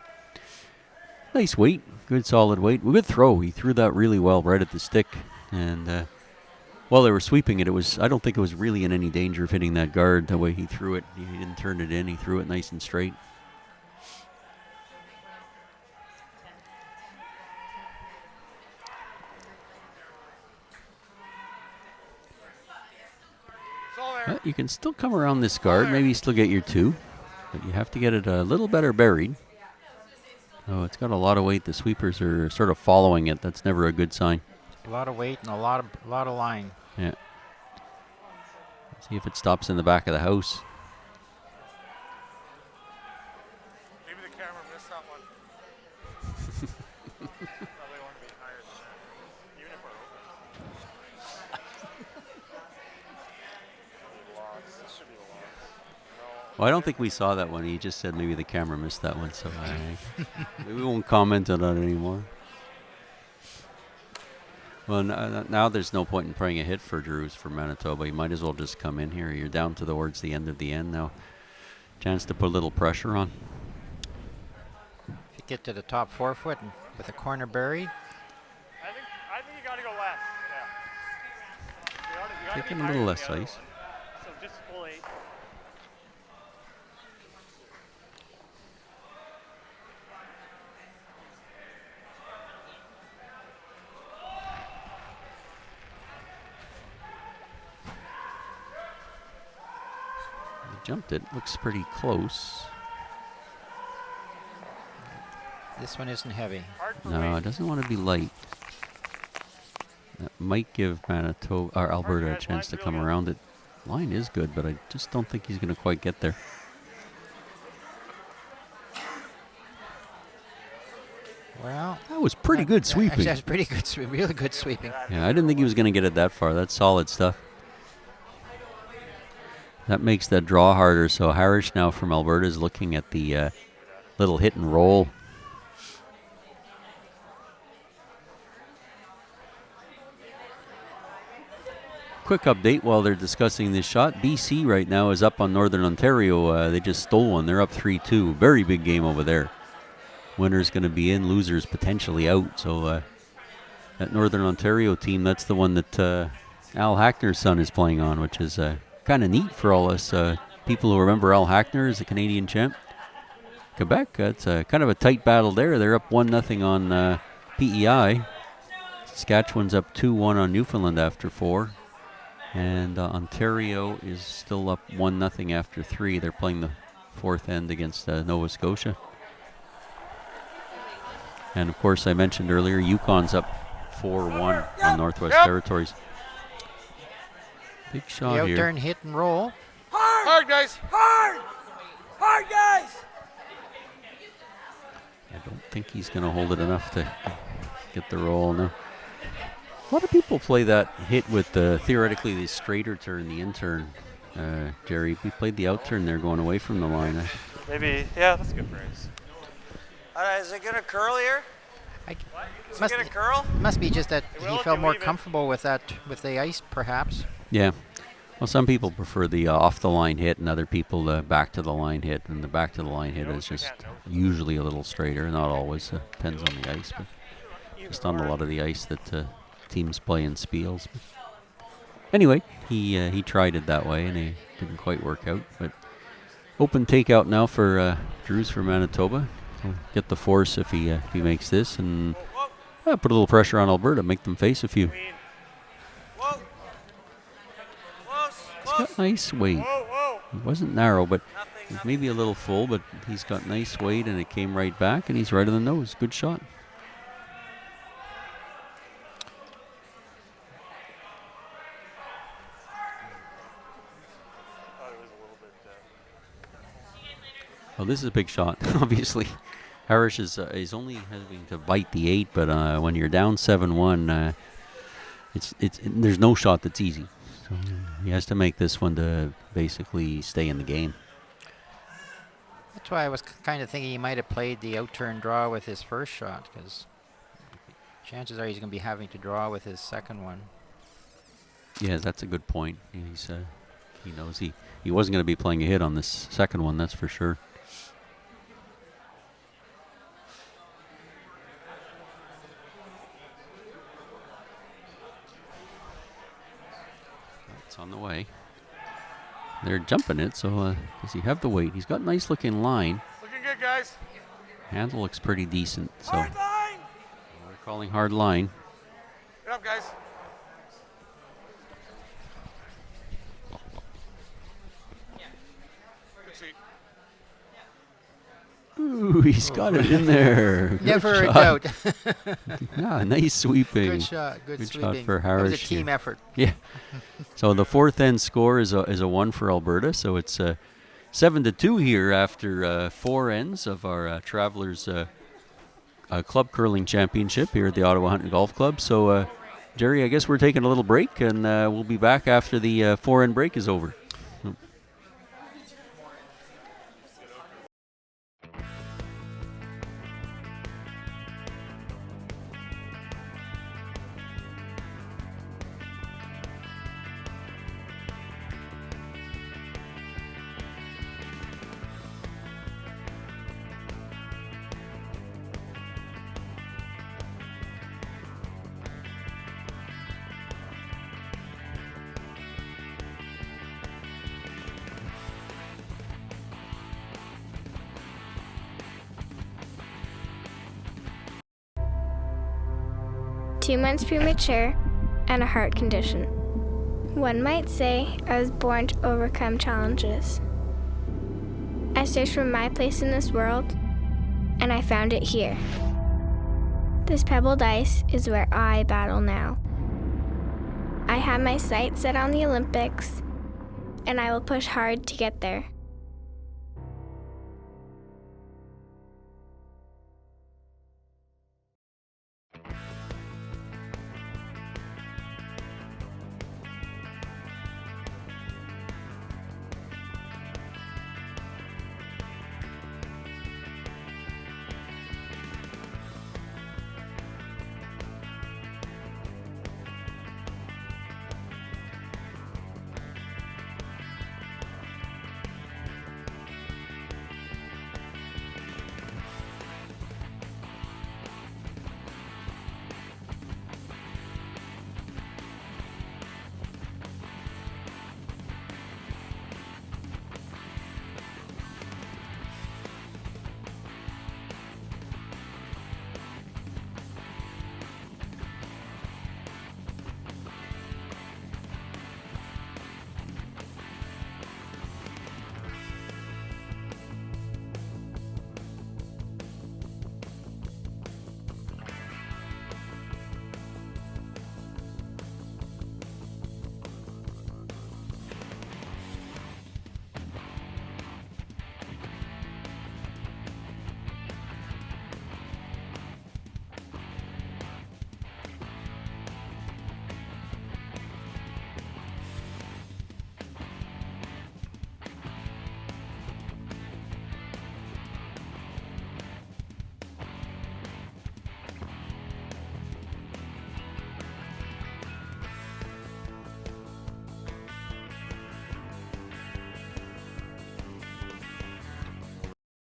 Nice weight. Good solid weight. Good throw. He threw that really well right at the stick. And while they were sweeping it, I don't think it was really in any danger of hitting that guard the way he threw it. He didn't turn it in. He threw it nice and straight. It's all there. But you can still come around this guard. Maybe still get your two. But you have to get it a little better buried. Oh, it's got a lot of weight. The sweepers are sort of following it. That's never a good sign. A lot of weight and a lot of line. Yeah. See if it stops in the back of the house. Maybe the camera missed that one. Probably want to be higher than that. Even if we're open. Lots. This should be the lots. Well, I don't think we saw that one. He just said maybe the camera missed that one, so we won't comment on that anymore. Well, now there's no point in praying a hit for Drews for Manitoba. You might as well just come in here. You're down towards the end of the end now. Chance to put a little pressure on. If you get to the top 4 foot and with a corner buried, I think you got to go less. Yeah. You gotta Taking be a higher little than less the other ice. one. So just full 8. He jumped it. Looks pretty close. this one isn't heavy. Hard for No, weight. it doesn't want to be light. That might give Manitoba or Alberta a Margaret, chance to line's come real good. around it. Line is good, but I just don't think he's going to quite get there. Well, That was pretty good sweeping. That's pretty good, really good sweeping. Yeah, I didn't think he was going to get it that far. That's solid stuff. That makes that draw harder. So Harris now from Alberta is looking at the little hit and roll. Quick update while they're discussing this shot. BC right now is up on Northern Ontario. They just stole one. They're up 3-2. Very big game over there. Winner's going to be in, losers potentially out. So that Northern Ontario team, that's the one that Al Hackner's son is playing on, which is kind of neat for all us people who remember Al Hackner as a Canadian champ. Quebec, it's kind of a tight battle there. They're up 1-0 on PEI. Saskatchewan's up 2-1 on Newfoundland after 4. And Ontario is still up 1-0 after 3. They're playing the fourth end against Nova Scotia. And of course, I mentioned earlier, Yukon's up 4-1 on Northwest Territories. Big The shot out here. there and hit and roll. Hard, guys. Hard! Hard, guys! I don't think he's going to hold it enough to get the roll now. A lot of people play that hit with theoretically the straighter turn, the in turn. Jerry, we played the out turn there going away from the line. Maybe, yeah, that's a good phrase. Is it going to curl here? Is Must, it going to curl? must be just that will he if felt you more leave it. comfortable with that, with the ice, perhaps. Yeah. Well, some people prefer the off the line hit, and other people the back to the line hit. And the back to the line hit is just usually a little straighter. Not always. Depends on the ice, but just on a lot of the ice that teams play in spiels. But anyway, he tried it that way, and it didn't quite work out. But open takeout now for Drews for Manitoba. He'll get the force if he makes this, and put a little pressure on Alberta, make them face a few. Queen. Whoa! Close! got nice weight. Whoa, whoa. It wasn't narrow, but Nothing, it was nothing. maybe a little full, but he's got nice weight, and it came right back, and he's right on the nose. Good shot. Thought it was a little bit. Well, this is a big shot, obviously. Harris is only having to bite the 8, but when you're down 7-1, there's no shot that's easy. So he has to make this one to basically stay in the game. That's why I was kind of thinking he might have played the out-turn draw with his first shot, because chances are he's going to be having to draw with his second one. Yeah, that's a good point. He knows he wasn't going to be playing a hit on this second one, that's for sure. It's on the way. They're jumping it, so does he have the weight? He's got nice looking line. Looking good, guys. Handle looks pretty decent, so Hard line. we're calling hard line. Get up, guys. Good seat. Ooh, he's got it in there. Good Never a shot. doubt. Yeah, nice sweeping. Good shot. Good Good shot sweeping. for That was a Harris here. team effort. Yeah. So the fourth end score is a 1 for Alberta. So it's 7-2 here after 4 ends of our Travelers Club Curling Championship here at the Ottawa Hunt and Golf Club. So, Jerry, I guess we're taking a little break, and we'll be back after the 4-end break is over. Two months premature, and a heart condition. One might say I was born to overcome challenges. I searched for my place in this world, and I found it here. This pebbled ice is where I battle now. I have my sights set on the Olympics, and I will push hard to get there.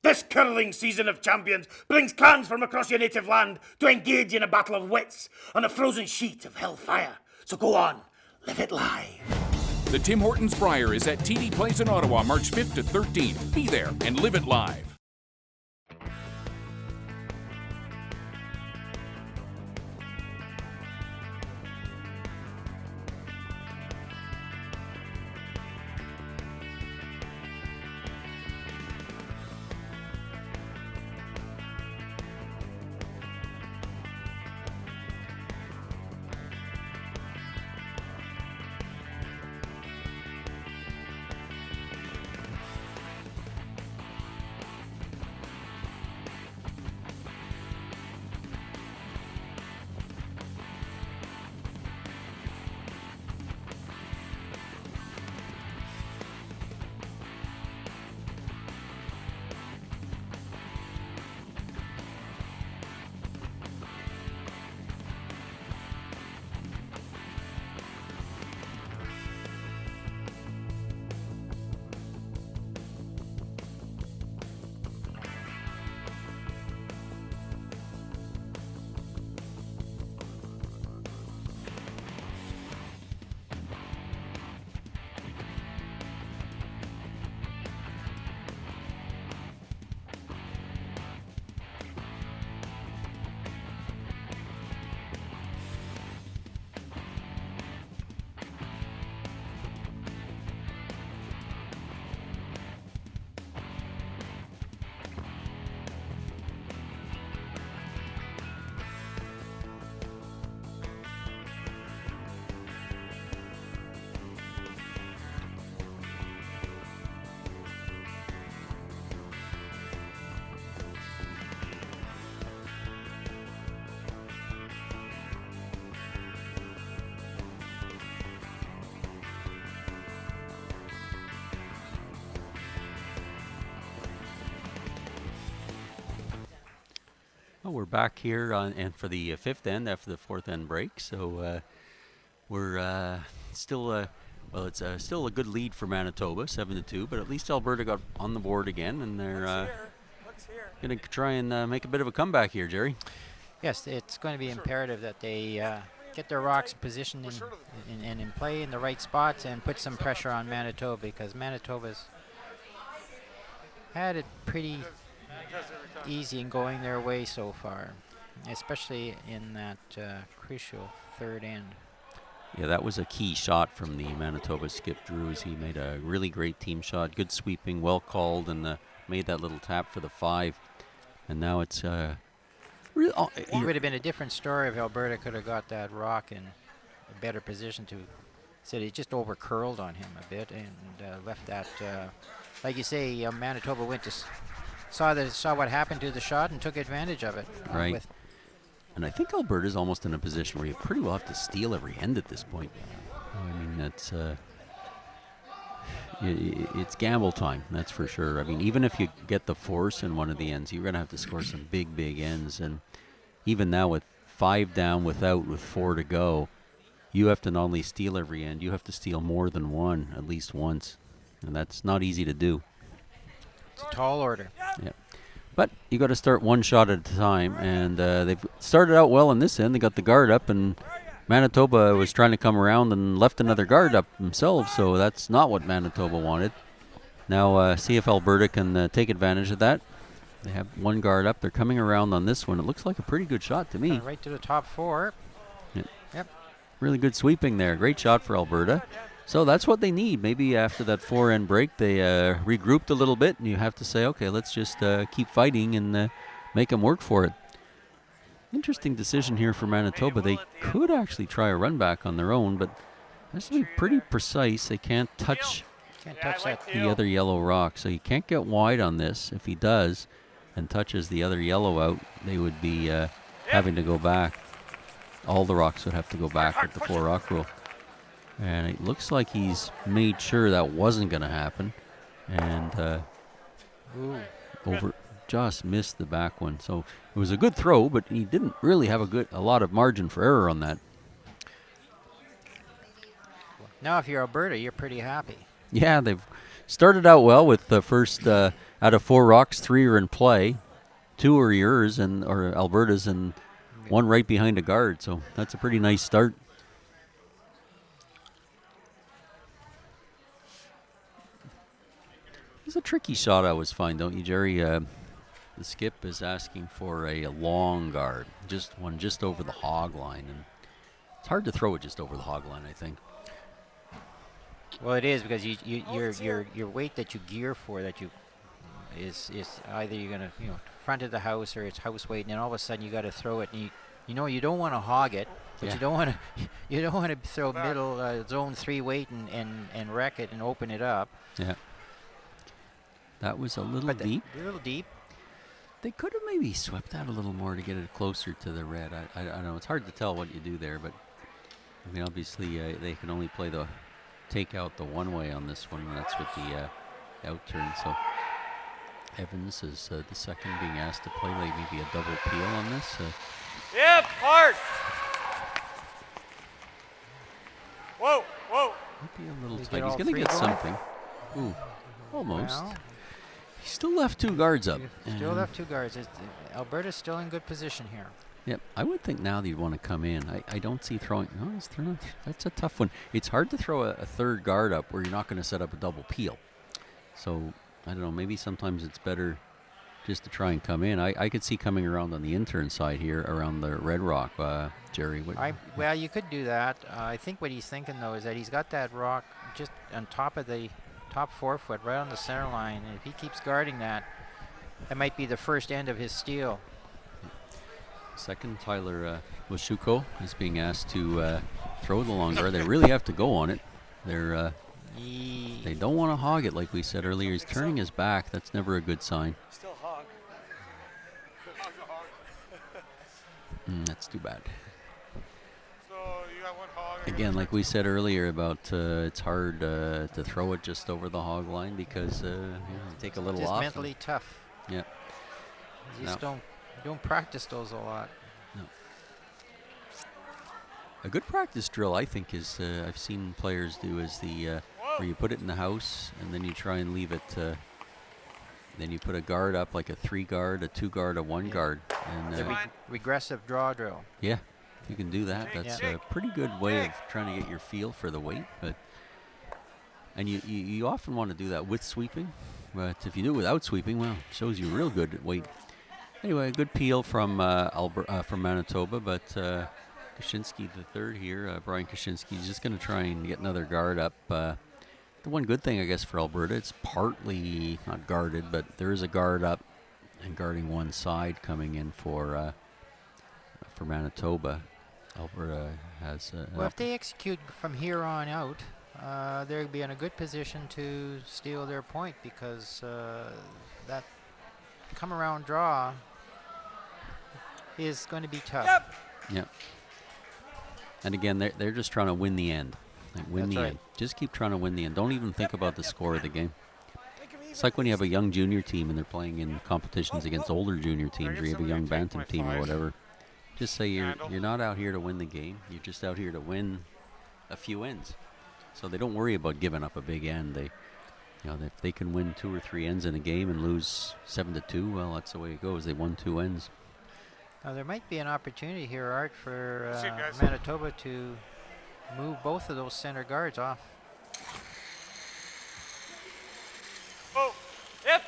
This curling season of champions brings clans from across your native land to engage in a battle of wits on a frozen sheet of hellfire. So go on, live it live. The Tim Hortons Brier is at TD Place in Ottawa, March 5th to 13th. Be there and live it live. Well, we're back here and for the fifth end after the fourth end break. So we're still, well, it's still a good lead for Manitoba, 7-2. But at least Alberta got on the board again, and they're going to try and make a bit of a comeback here, Jerry. Yes, it's going to be imperative that they get their rocks positioned in play in the right spots and put some pressure on Manitoba, because Manitoba's had it pretty easy in going their way so far, especially in that crucial third end. Yeah, that was a key shot from the Manitoba skip Drews. He made a really great team shot, good sweeping, well called, and made that little tap for the 5. And now it's really. It would have been a different story if Alberta could have got that rock in a better position to. Said it just over curled on him a bit and left that. Like you say, Manitoba went to saw what happened to the shot and took advantage of it. Right. And I think Alberta's almost in a position where you pretty well have to steal every end at this point. I mean, that's it's gamble time, that's for sure. I mean, even if you get the force in one of the ends, you're going to have to score some big ends. And even now with 5 down with 4 to go, you have to not only steal every end, you have to steal more than one at least once. And that's not easy to do. It's a tall order. Yeah. But you got to start one shot at a time, and they've started out well in this end. They got the guard up, and Manitoba was trying to come around and left another guard up themselves, so that's not what Manitoba wanted. Now see if Alberta can take advantage of that. They have one guard up. They're coming around on this one. It looks like a pretty good shot to me. Right to the top 4. Yep. Really good sweeping there. Great shot for Alberta. So that's what they need. Maybe after that 4-end break, they regrouped a little bit, and you have to say, okay, let's just keep fighting and make them work for it. Interesting decision here for Manitoba. They could actually try a run back on their own, but has to be pretty precise. They can't touch the other yellow rock, so you can't get wide on this. If he does and touches the other yellow out, they would be having to go back. All the rocks would have to go back with the 4-rock rule. And it looks like he's made sure that wasn't going to happen. And just missed the back one. So it was a good throw, but he didn't really have a lot of margin for error on that. Now if you're Alberta, you're pretty happy. Yeah, they've started out well with the first out of 4 rocks, 3 are in play. 2 are yours or Alberta's, and 1 right behind a guard. So that's a pretty nice start. It's a tricky shot, I always find, don't you, Jerry? The skip is asking for a long guard, just over the hog line, and it's hard to throw it just over the hog line, I think. Well, it is, because your weight that you gear for is either you're gonna front of the house or it's house weight, and then all of a sudden you got to throw it, and you don't want to hog it, but you don't want to throw middle zone 3 weight and wreck it and open it up. Yeah. That was a little deep. A little deep. They could have maybe swept that a little more to get it closer to the red. I don't know. It's hard to tell what you do there, but I mean, obviously they can only take out the one way on this one, and that's with the out turn. So Evans is the second being asked to play like maybe a double peel on this. Yep, hard. Whoa. Might be a little tight. He's going to get something. Ooh, almost. Well, he still left 2 guards up. Still left 2 guards. Alberta's still in good position here. Yep, I would think now they'd want to come in. I don't see throwing. No, he's throwing. That's a tough one. It's hard to throw a 3rd guard up where you're not going to set up a double peel. So, I don't know, maybe sometimes it's better just to try and come in. I could see coming around on the intern side here around the red rock, Jerry. Well, you could do that. I think what he's thinking, though, is that he's got that rock just on top of the top 4 foot, right on the center line. And if he keeps guarding that, that might be the first end of his steal. Second, Tyler Washuko is being asked to throw the long guard. They really have to go on it. They don't want to hog it, like we said earlier. He's turning his back. That's never a good sign. Still hog. That's too bad. So you got 1 hog. Again, like we said earlier about it's hard to throw it just over the hog line because you take a little just off. mentally tough. Yeah. You just don't You don't practice those a lot. A good practice drill, I think, is I've seen players do is the where you put it in the house and then you try and leave it. Then you put a guard up, like a 3 guard, a 2 guard, a 1 guard, and The regressive draw drill. yeah, if you can do that, that's a pretty good way of trying to get your feel for the weight. And you often want to do that with sweeping, but if you do it without sweeping, well, it shows you real good at weight. Anyway, a good peel from from Manitoba, but Kaczynski the third here, Brian Kaczynski, is just going to try and get another guard up. The one good thing, I guess, for Alberta, it's partly not guarded, but there is a guard up and guarding one side coming in for Manitoba. Alberta has. Well, if they execute from here on out, they'll be in a good position to steal their point because that come around draw is going to be tough. Yep. Yeah. And again, they're just trying to win the end. Like win That's the right. end. Just keep trying to win the end. Don't even think about the score of the game. Make 'em It's even. like when you have a young junior team and they're playing in competitions against older junior teams, or you have a young bantam team or whatever. Just say you're not out here to win the game. You're just out here to win a few ends. So they don't worry about giving up a big end. They, if they can win 2 or 3 ends in a game and lose 7-2, well, that's the way it goes. They won 2 ends. Now there might be an opportunity here, Art, for See you guys. Manitoba to move both of those center guards off. Oh, yep,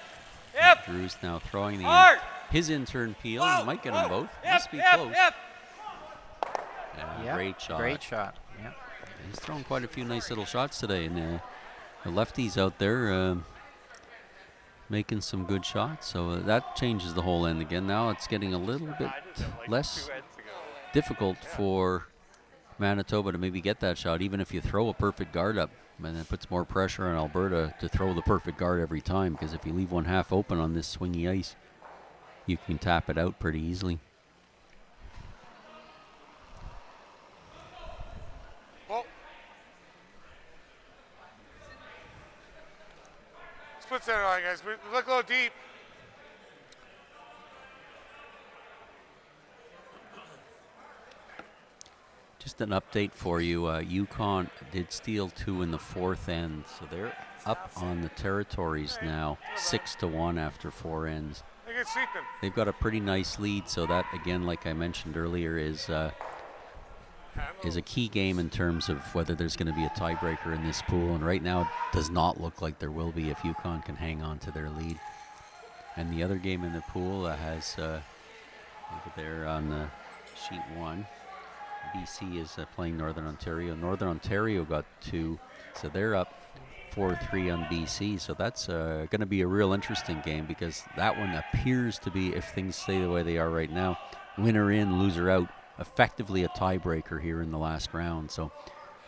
yep. Drew's now throwing Hard. his intern peel. Whoa, He might get them whoa. both. Yep, Must be yep, close. yep. Yeah, great shot. Great shot. Yeah. He's thrown quite a few nice little shots today, and the lefties out there making some good shots. So that changes the whole end again. Now it's getting a little bit less difficult for Manitoba to maybe get that shot, even if you throw a perfect guard up. And it puts more pressure on Alberta to throw the perfect guard every time, because if you leave one half open on this swingy ice, you can tap it out pretty easily. Whoa. Split center line, guys. We look a little deep. Just an update for you. Yukon did steal 2 in the 4th end, so they're up on the territories now, 6-1 after 4 ends. They get sweeping. They've got a pretty nice lead, so that, again, like I mentioned earlier, is a key game in terms of whether there's going to be a tiebreaker in this pool. And right now, it does not look like there will be if Yukon can hang on to their lead. And the other game in the pool has, over there on sheet 1, BC is playing Northern Ontario. Northern Ontario got 2, so they're up 4-3 on BC. So that's going to be a real interesting game, because that one appears to be, if things stay the way they are right now, winner in, loser out, effectively a tiebreaker here in the last round. So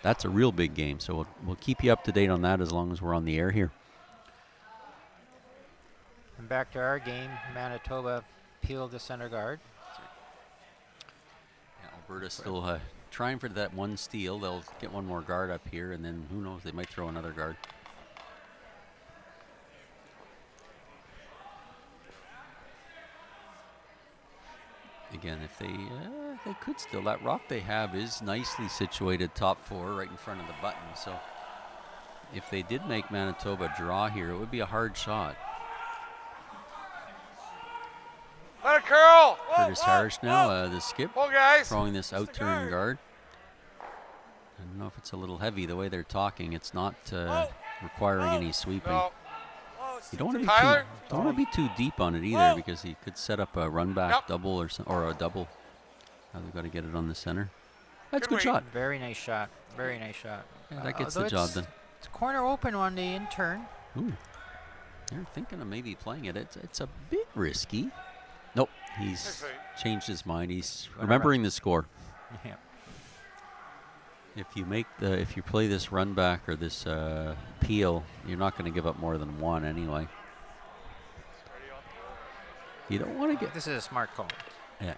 that's a real big game. So we'll keep you up to date on that as long as we're on the air here. And back to our game, Manitoba peeled the center guard. Alberta still trying for that one steal. They'll get one more guard up here, and then who knows, they might throw another guard. Again, if they could still, that rock they have is nicely situated top 4 right in front of the button. So if they did make Manitoba draw here, it would be a hard shot. Let it curl. Curtis Harris now, the skip, Hold, guys. throwing this out-turn guard. I don't know if it's a little heavy the way they're talking. It's not requiring any sweeping. No. Oh, it's You don't want to be Tyler? don't want to be too deep on it either, because he could set up a run back Yep. double or a double. Now they've got to get it on the center. That's a Good good shot. Very nice shot. Very nice shot. Yeah, that gets Although the job it's- done. It's corner open on the intern. Ooh, they're thinking of maybe playing it. It's a bit risky. Nope, he's That's right. changed his mind. He's remembering the score. Yeah. If you play this run back or this peel, you're not going to give up more than 1 anyway. You don't want to get. This is a smart call. Yeah.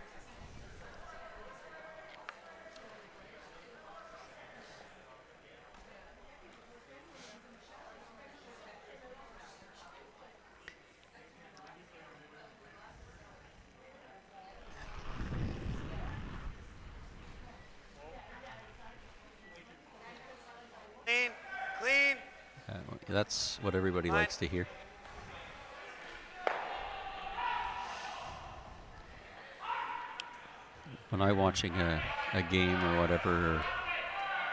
That's what everybody likes to hear. When I'm watching a game or whatever, or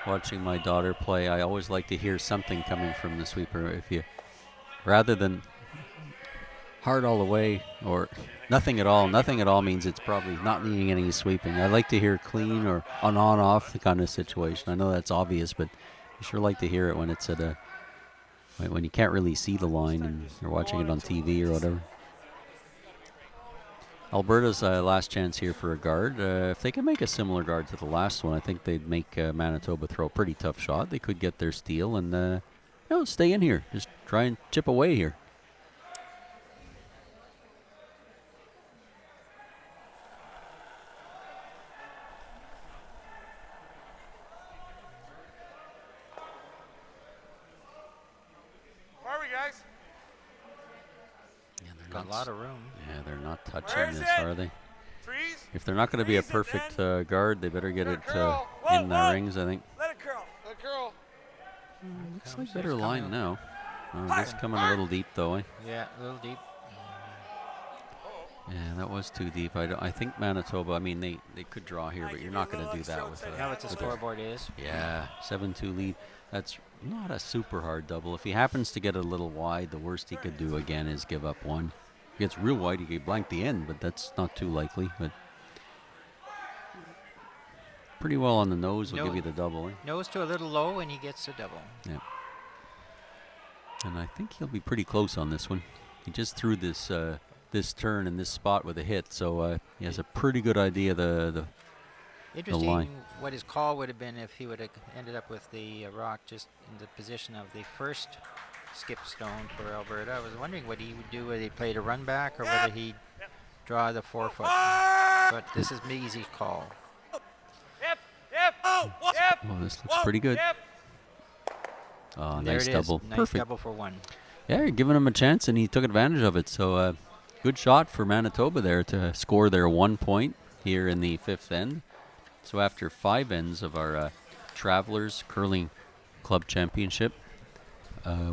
watching my daughter play, I always like to hear something coming from the sweeper. If you, rather than hard all the way or nothing at all means it's probably not needing any sweeping. I like to hear clean or on-off the kind of situation. I know that's obvious, but I sure like to hear it when it's at a, when you can't really see the line and you're watching it on TV or whatever. Alberta's last chance here for a guard. If they can make a similar guard to the last one, I think they'd make Manitoba throw a pretty tough shot. They could get their steal and stay in here. Just try and chip away here. Where are we, guys? Got a lot of room. Yeah, they're not touching Where is this, it? are they? Freeze. If they're not going to be a Freeze it, perfect then. guard, they better get it Whoa, in the whoa. rings, I think. Let it curl. Let it curl. Looks like better line now. Hi. It's coming a little deep, though, eh? Yeah, a little deep. Yeah, that was too deep. I think Manitoba, I mean, they could draw here, but you're not going to do that with Now what the with scoreboard is. Yeah, 7-2 lead. That's not a super hard double. If he happens to get a little wide, the worst he could do again is give up one. If he gets real wide, he could blank the end, but that's not too likely. But pretty well on the nose will give you the double, eh? Nose to a little low, and he gets a double. Yeah. And I think he'll be pretty close on this one. He just threw this this turn in this spot with a hit, so he has a pretty good idea the Interesting line. what his call would have been if he would have ended up with the rock just in the position of the first skip stone for Alberta. I was wondering what he would do, whether he played a run back or whether he'd draw the 4-foot. But this is Measy's call. Yep. Yep. Oh, what? Yep. Oh, this looks pretty good. Yep. Oh, There nice it is. double. Nice Perfect. double for one. Yeah, you're giving him a chance, and he took advantage of it. So good shot for Manitoba there to score their 1 point here in the fifth end. So after 5 ends of our Travelers Curling Club Championship,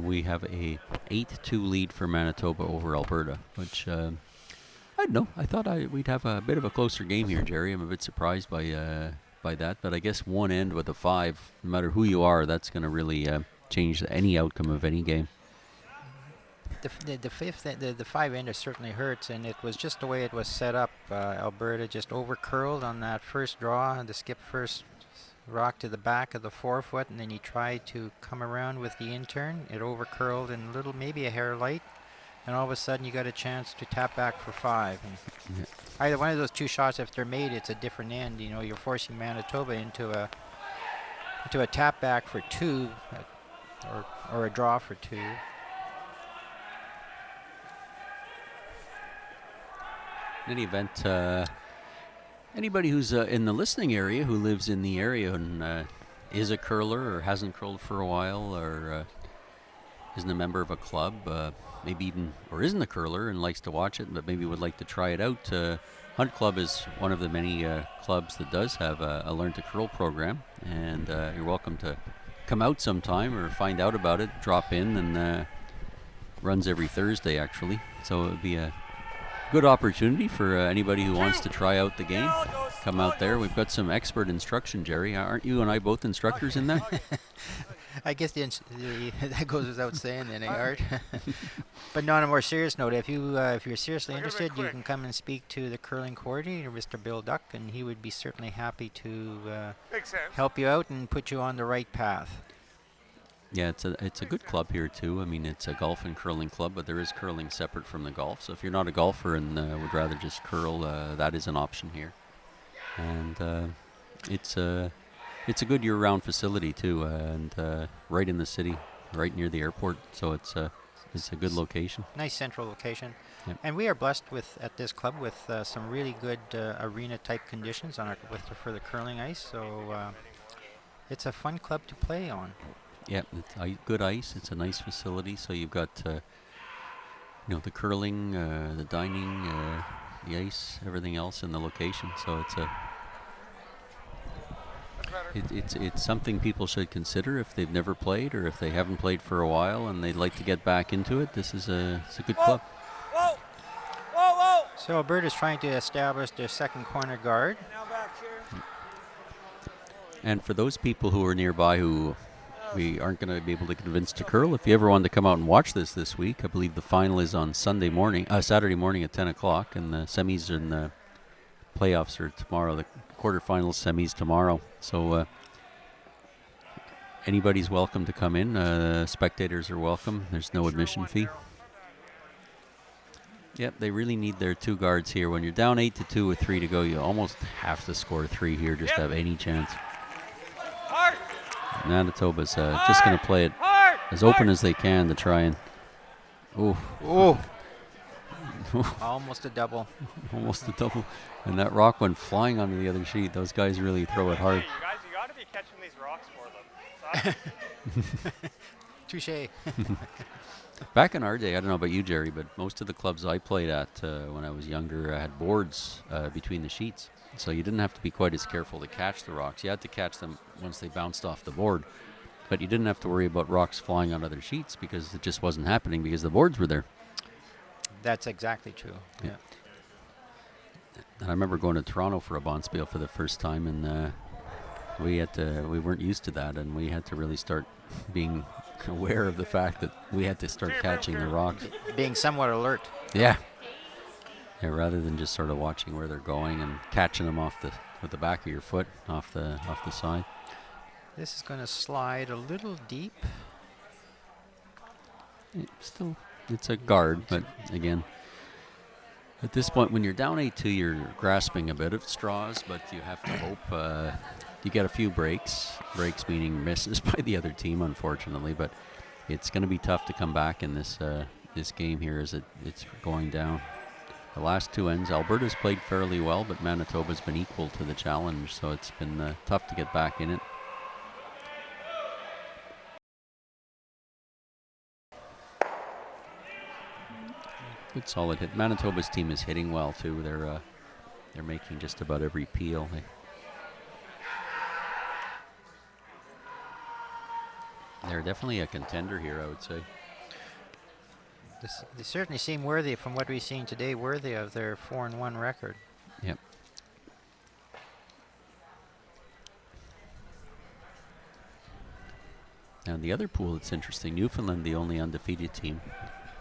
we have a 8-2 lead for Manitoba over Alberta, which I don't know. I thought we'd have a bit of a closer game here, Jerry. I'm a bit surprised by that, but I guess one end with a 5, no matter who you are, that's going to really change any outcome of any game. The 5 ender certainly hurts, and it was just the way it was set up. Alberta just over curled on that first draw, the skip first rock to the back of the 4-foot, and then he tried to come around with the in-turn. It over curled and little, maybe a hair light, and all of a sudden you got a chance to tap back for 5. And Yeah. either one of those two shots, if they're made, it's a different end. You know, you're forcing Manitoba into a tap back for 2, or a draw for 2. In any event, anybody who's in the listening area, who lives in the area and is a curler or hasn't curled for a while, or isn't a member of a club, maybe even, or isn't a curler and likes to watch it, but maybe would like to try it out, Hunt Club is one of the many clubs that does have a Learn to Curl program, and you're welcome to come out sometime or find out about it, drop in, and runs every Thursday, actually. So it would be a good opportunity for anybody who wants to try out the game. Come out there. We've got some expert instruction, Jerry. Aren't you and I both instructors in that? I guess that goes without saying, then, Art. But no, on a more serious note, if you're seriously interested, you can come and speak to the curling coordinator, Mr. Bill Duck, and he would be certainly happy to Makes sense. help you out and put you on the right path. Yeah, it's a good club here too. I mean, it's a golf and curling club, but there is curling separate from the golf. So if you're not a golfer and would rather just curl, that is an option here. And it's a good year-round facility too, and right in the city, right near the airport. So it's a good location. Nice central location. Yep. And we are blessed at this club with some really good arena-type conditions for the curling ice. So it's a fun club to play on. Yeah, it's good ice. It's a nice facility. So you've got, the curling, the dining, the ice, everything else in the location. So it's a It's something people should consider if they've never played or if they haven't played for a while and they'd like to get back into it. It's a good club. Whoa! Whoa, whoa! So Alberta's trying to establish their second corner guard. Now back here. And for those people who are nearby who we aren't going to be able to convince to curl, if you ever wanted to come out and watch this week, I believe the final is on Saturday morning at 10 o'clock, and the semis and the playoffs are tomorrow. The quarterfinals, semis tomorrow. So anybody's welcome to come in. Spectators are welcome. There's no admission fee. Yep, they really need their two guards here. When you're down 8-2 with 3 to go, you almost have to score 3 here just to have any chance. Hard! Manitoba's just going to play it as open as they can to try and... Oh! Almost a double. Almost a double. And that rock went flying onto the other sheet. Those guys really throw it hard. Hey, you guys, you got to be catching these rocks for them. Touché. Back in our day, I don't know about you, Jerry, but most of the clubs I played at when I was younger had boards between the sheets. So you didn't have to be quite as careful to catch the rocks. You had to catch them once they bounced off the board. But you didn't have to worry about rocks flying on other sheets because it just wasn't happening because the boards were there. That's exactly true. Yeah. And I remember going to Toronto for a bonspiel for the first time, and we weren't used to that, and we had to really start being aware of the fact that we had to start catching the rocks. Being somewhat alert. Yeah. Yeah, rather than just sort of watching where they're going and catching them with the back of your foot off the side. This is going to slide a little deep. Still, it's a guard, but again, at this point, when you're down 8-2, you're grasping a bit of straws, but you have to hope you get a few breaks. Breaks meaning misses by the other team, unfortunately, but it's going to be tough to come back in this game here as it's going down. The last two ends, Alberta's played fairly well, but Manitoba's been equal to the challenge, so it's been tough to get back in it. Good solid hit. Manitoba's team is hitting well too. They're making just about every peel. They're definitely a contender here, I would say. They certainly seem worthy, from what we've seen today, worthy of their 4-1 record. Yep. Now in the other pool, it's interesting. Newfoundland, the only undefeated team.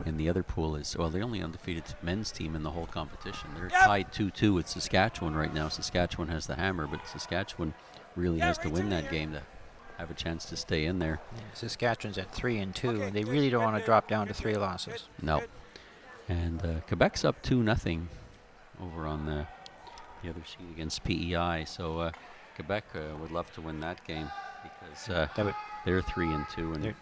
And the other pool is, well, the only undefeated men's team in the whole competition. They're tied 2-2 with Saskatchewan right now. Saskatchewan has the hammer, but Saskatchewan really has to win that game to have a chance to stay in there. Yeah, Saskatchewan's at 3-2, and they really don't want to drop down to 3 losses. No. And Quebec's up 2-0 over on the other sheet against PEI. So Quebec would love to win that game because they're 3-2. And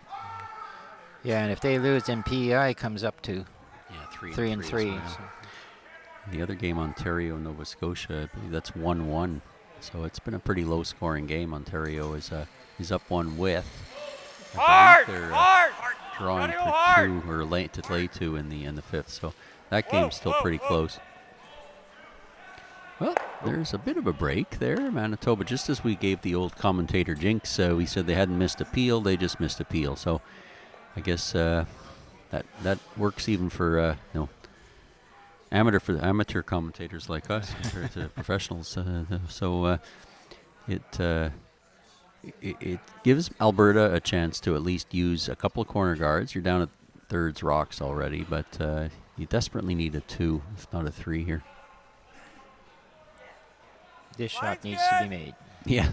yeah, and if they lose, then PEI comes up to 3-3. Well. So. The other game, Ontario, Nova Scotia, I believe that's 1-1. So it's been a pretty low-scoring game. Ontario is up 1 with. Hard! Drawing for 2 or late to play 2 in the fifth. So that game's still pretty close. Well, there's a bit of a break there. Manitoba, just as we gave the old commentator jinx, we said they hadn't missed a peel. They just missed a peel. So I guess that works even for amateur commentators like us, compared to professionals. So it gives Alberta a chance to at least use a couple of corner guards. You're down at thirds rocks already, but you desperately need a 2, if not a 3 here. This shot needs to be made. Yeah.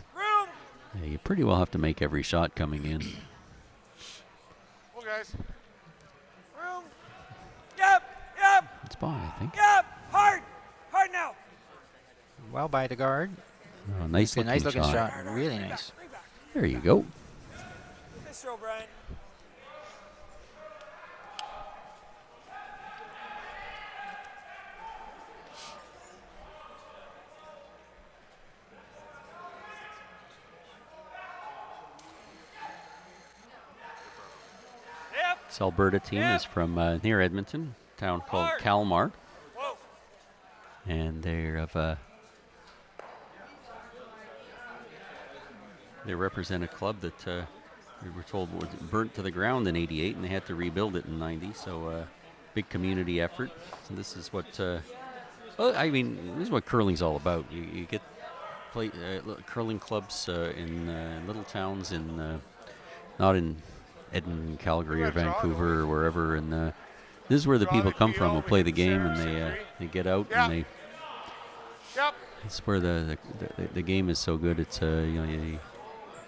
Yeah, you pretty well have to make every shot coming in. Well, guys. Room. Yep. It's by, I think. Yep. Hard now. Well by the guard. Oh, nice looking shot. Really nice. There you go. Nice throw, Brian. This Alberta team is from near Edmonton, a town called Kalmar. Whoa. And they're of they represent a club that we were told was burnt to the ground in '88, and they had to rebuild it in '90. So big community effort. So this is what well, I mean, this is what curling's all about. You get play curling clubs in little towns in not in Edmonton, Calgary, or Vancouver, or wherever, and this is where the people come from who play the game, and they get out and they. It's where the game is so good. It's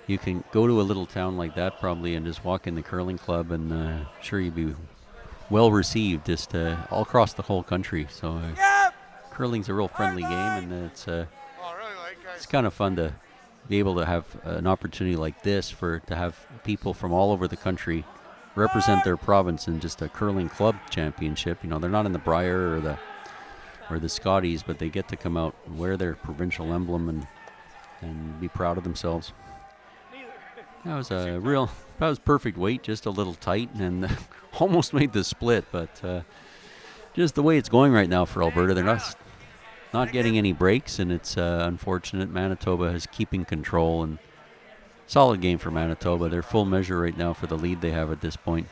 you can go to a little town like that probably and just walk in the curling club, and sure you'd be well received just all across the whole country. So curling's a real friendly game, and it's kind of fun to be able to have an opportunity like this to have people from all over the country represent their province in just a curling club championship. You know, they're not in the Brier or the Scotties, but they get to come out and wear their provincial emblem and be proud of themselves. That was perfect weight, just a little tight, and almost made the split, but just the way it's going right now for Alberta, they're not getting any breaks, and it's unfortunate. Manitoba is keeping control, and solid game for Manitoba. They're full measure right now for the lead they have at this point.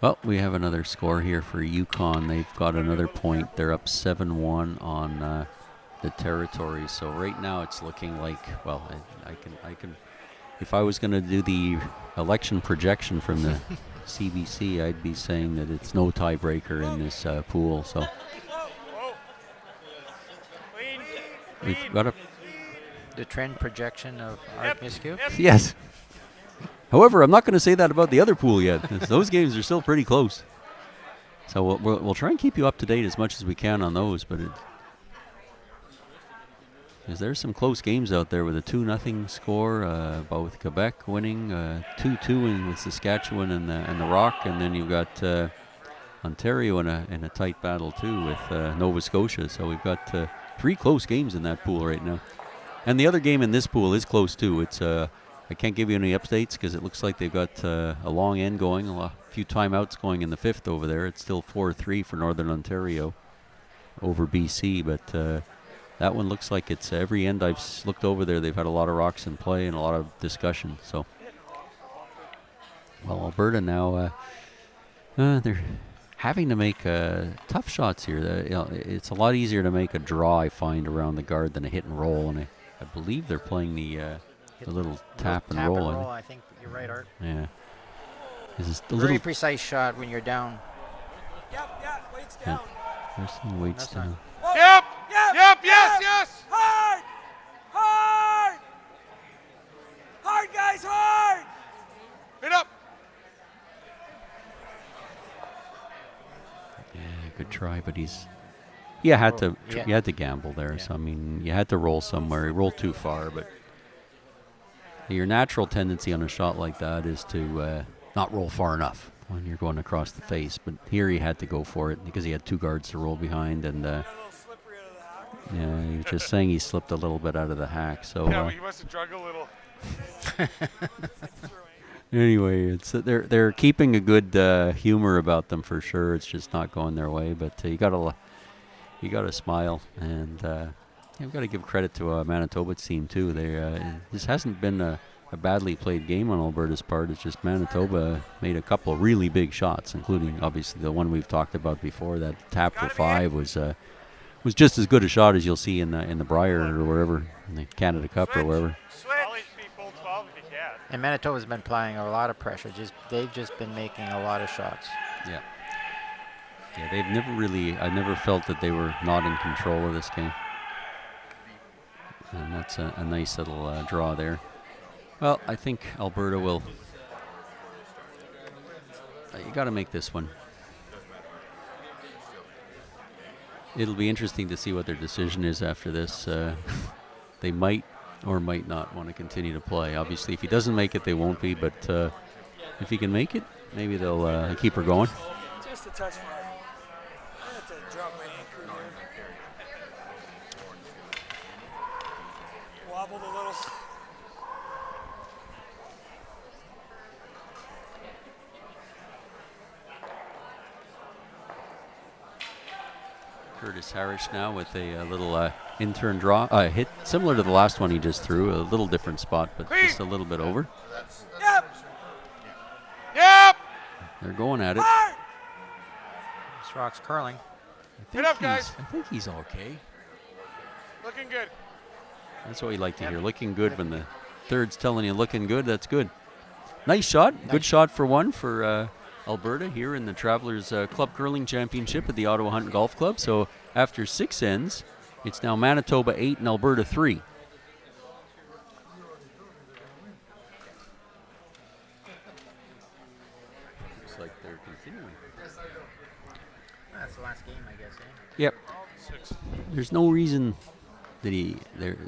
Well, we have another score here for Yukon. They've got another point. They're up 7-1 on the territory. So right now it's looking like, well, I can. If I was going to do the election projection from the CBC, I'd be saying that it's no tiebreaker in this pool. So we've got The trend projection of Art Miskew? Yes. However, I'm not going to say that about the other pool yet. Those games are still pretty close. So we'll try and keep you up to date as much as we can on those. But there's some close games out there with a 2-0 score, both Quebec winning 2-2 with Saskatchewan and the Rock, and then you've got Ontario in a tight battle too with Nova Scotia. So we've got 3 close games in that pool right now. And the other game in this pool is close too. It's I can't give you any updates because it looks like they've got a long end going, a few timeouts going in the 5th over there. It's still 4-3 for Northern Ontario over BC, but that one looks like it's every end I've looked over there. They've had a lot of rocks in play and a lot of discussion. So, well, Alberta now they're having to make tough shots here. It's a lot easier to make a draw, I find, around the guard than a hit and roll, and I believe they're playing the little tap and roll. I think you're right, Art. Yeah. Very precise shot when you're down. Yep, weights down. There's some weights That's down. Yep, yes. Hard. Hard, guys, hard. Hit up. Yeah, good try, but you had to Yeah. you had to gamble there. Yeah. So I mean, you had to roll somewhere. You rolled too far, but your natural tendency on a shot like that is to not roll far enough when you're going across the face. But here he had to go for it because he had 2 guards to roll behind, and A little slippery out of the hack. yeah, he was just saying he slipped a little bit out of the hack. So Yeah, he must have drunk a little. anyway, it's they're keeping a good humor about them for sure. It's just not going their way, but you gotta smile, and you've got to give credit to Manitoba's team too. This hasn't been a badly played game on Alberta's part. It's just Manitoba made a couple of really big shots, including obviously the one we've talked about before. That tap for 5 was just as good a shot as you'll see in the Brier or wherever, in the Canada Cup or wherever. Always be full 12 if you can. And Manitoba's been applying a lot of pressure. They've just been making a lot of shots. Yeah. Yeah, I never felt that they were not in control of this game. And that's a nice little draw there. Well, I think Alberta will. You got to make this one. It'll be interesting to see what their decision is after this. They might or might not want to continue to play. Obviously, if he doesn't make it, they won't be. But if he can make it, maybe they'll keep her going. Just a touch far. I have to drop my anchor here. Wobbled a little. Curtis Harris now with a little intern draw hit, similar to the last one he just threw. A little different spot, but just a little bit over. Yep. Yep. They're going at it. This rock's curling. Get up, guys. I think he's okay. Looking good. That's what we like to hear. Looking good when the third's telling you looking good. That's good. Nice shot. Good shot for one for Alberta here in the Travelers Club Curling Championship at the Ottawa Hunt Golf Club. So after 6 ends, it's now Manitoba 8 and Alberta 3. Looks like they're continuing. That's the last game, I guess, eh? Yep. There's no reason that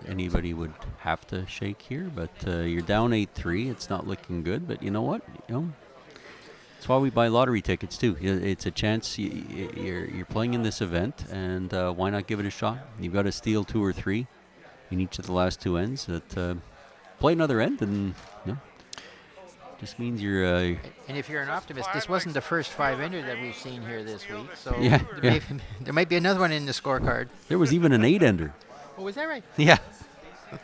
anybody would have to shake here, but you're down 8-3. It's not looking good, but you know what? That's why we buy lottery tickets too. It's a chance. You're playing in this event, and why not give it a shot? You've got to steal 2 or 3 in each of the last 2 ends. That play another end, and just means you're. And if you're an optimist, this wasn't the first 5-ender that we've seen here this week, so Yeah, there might be another one in the scorecard. There was even an 8-ender. Oh, was that right? Yeah. Steal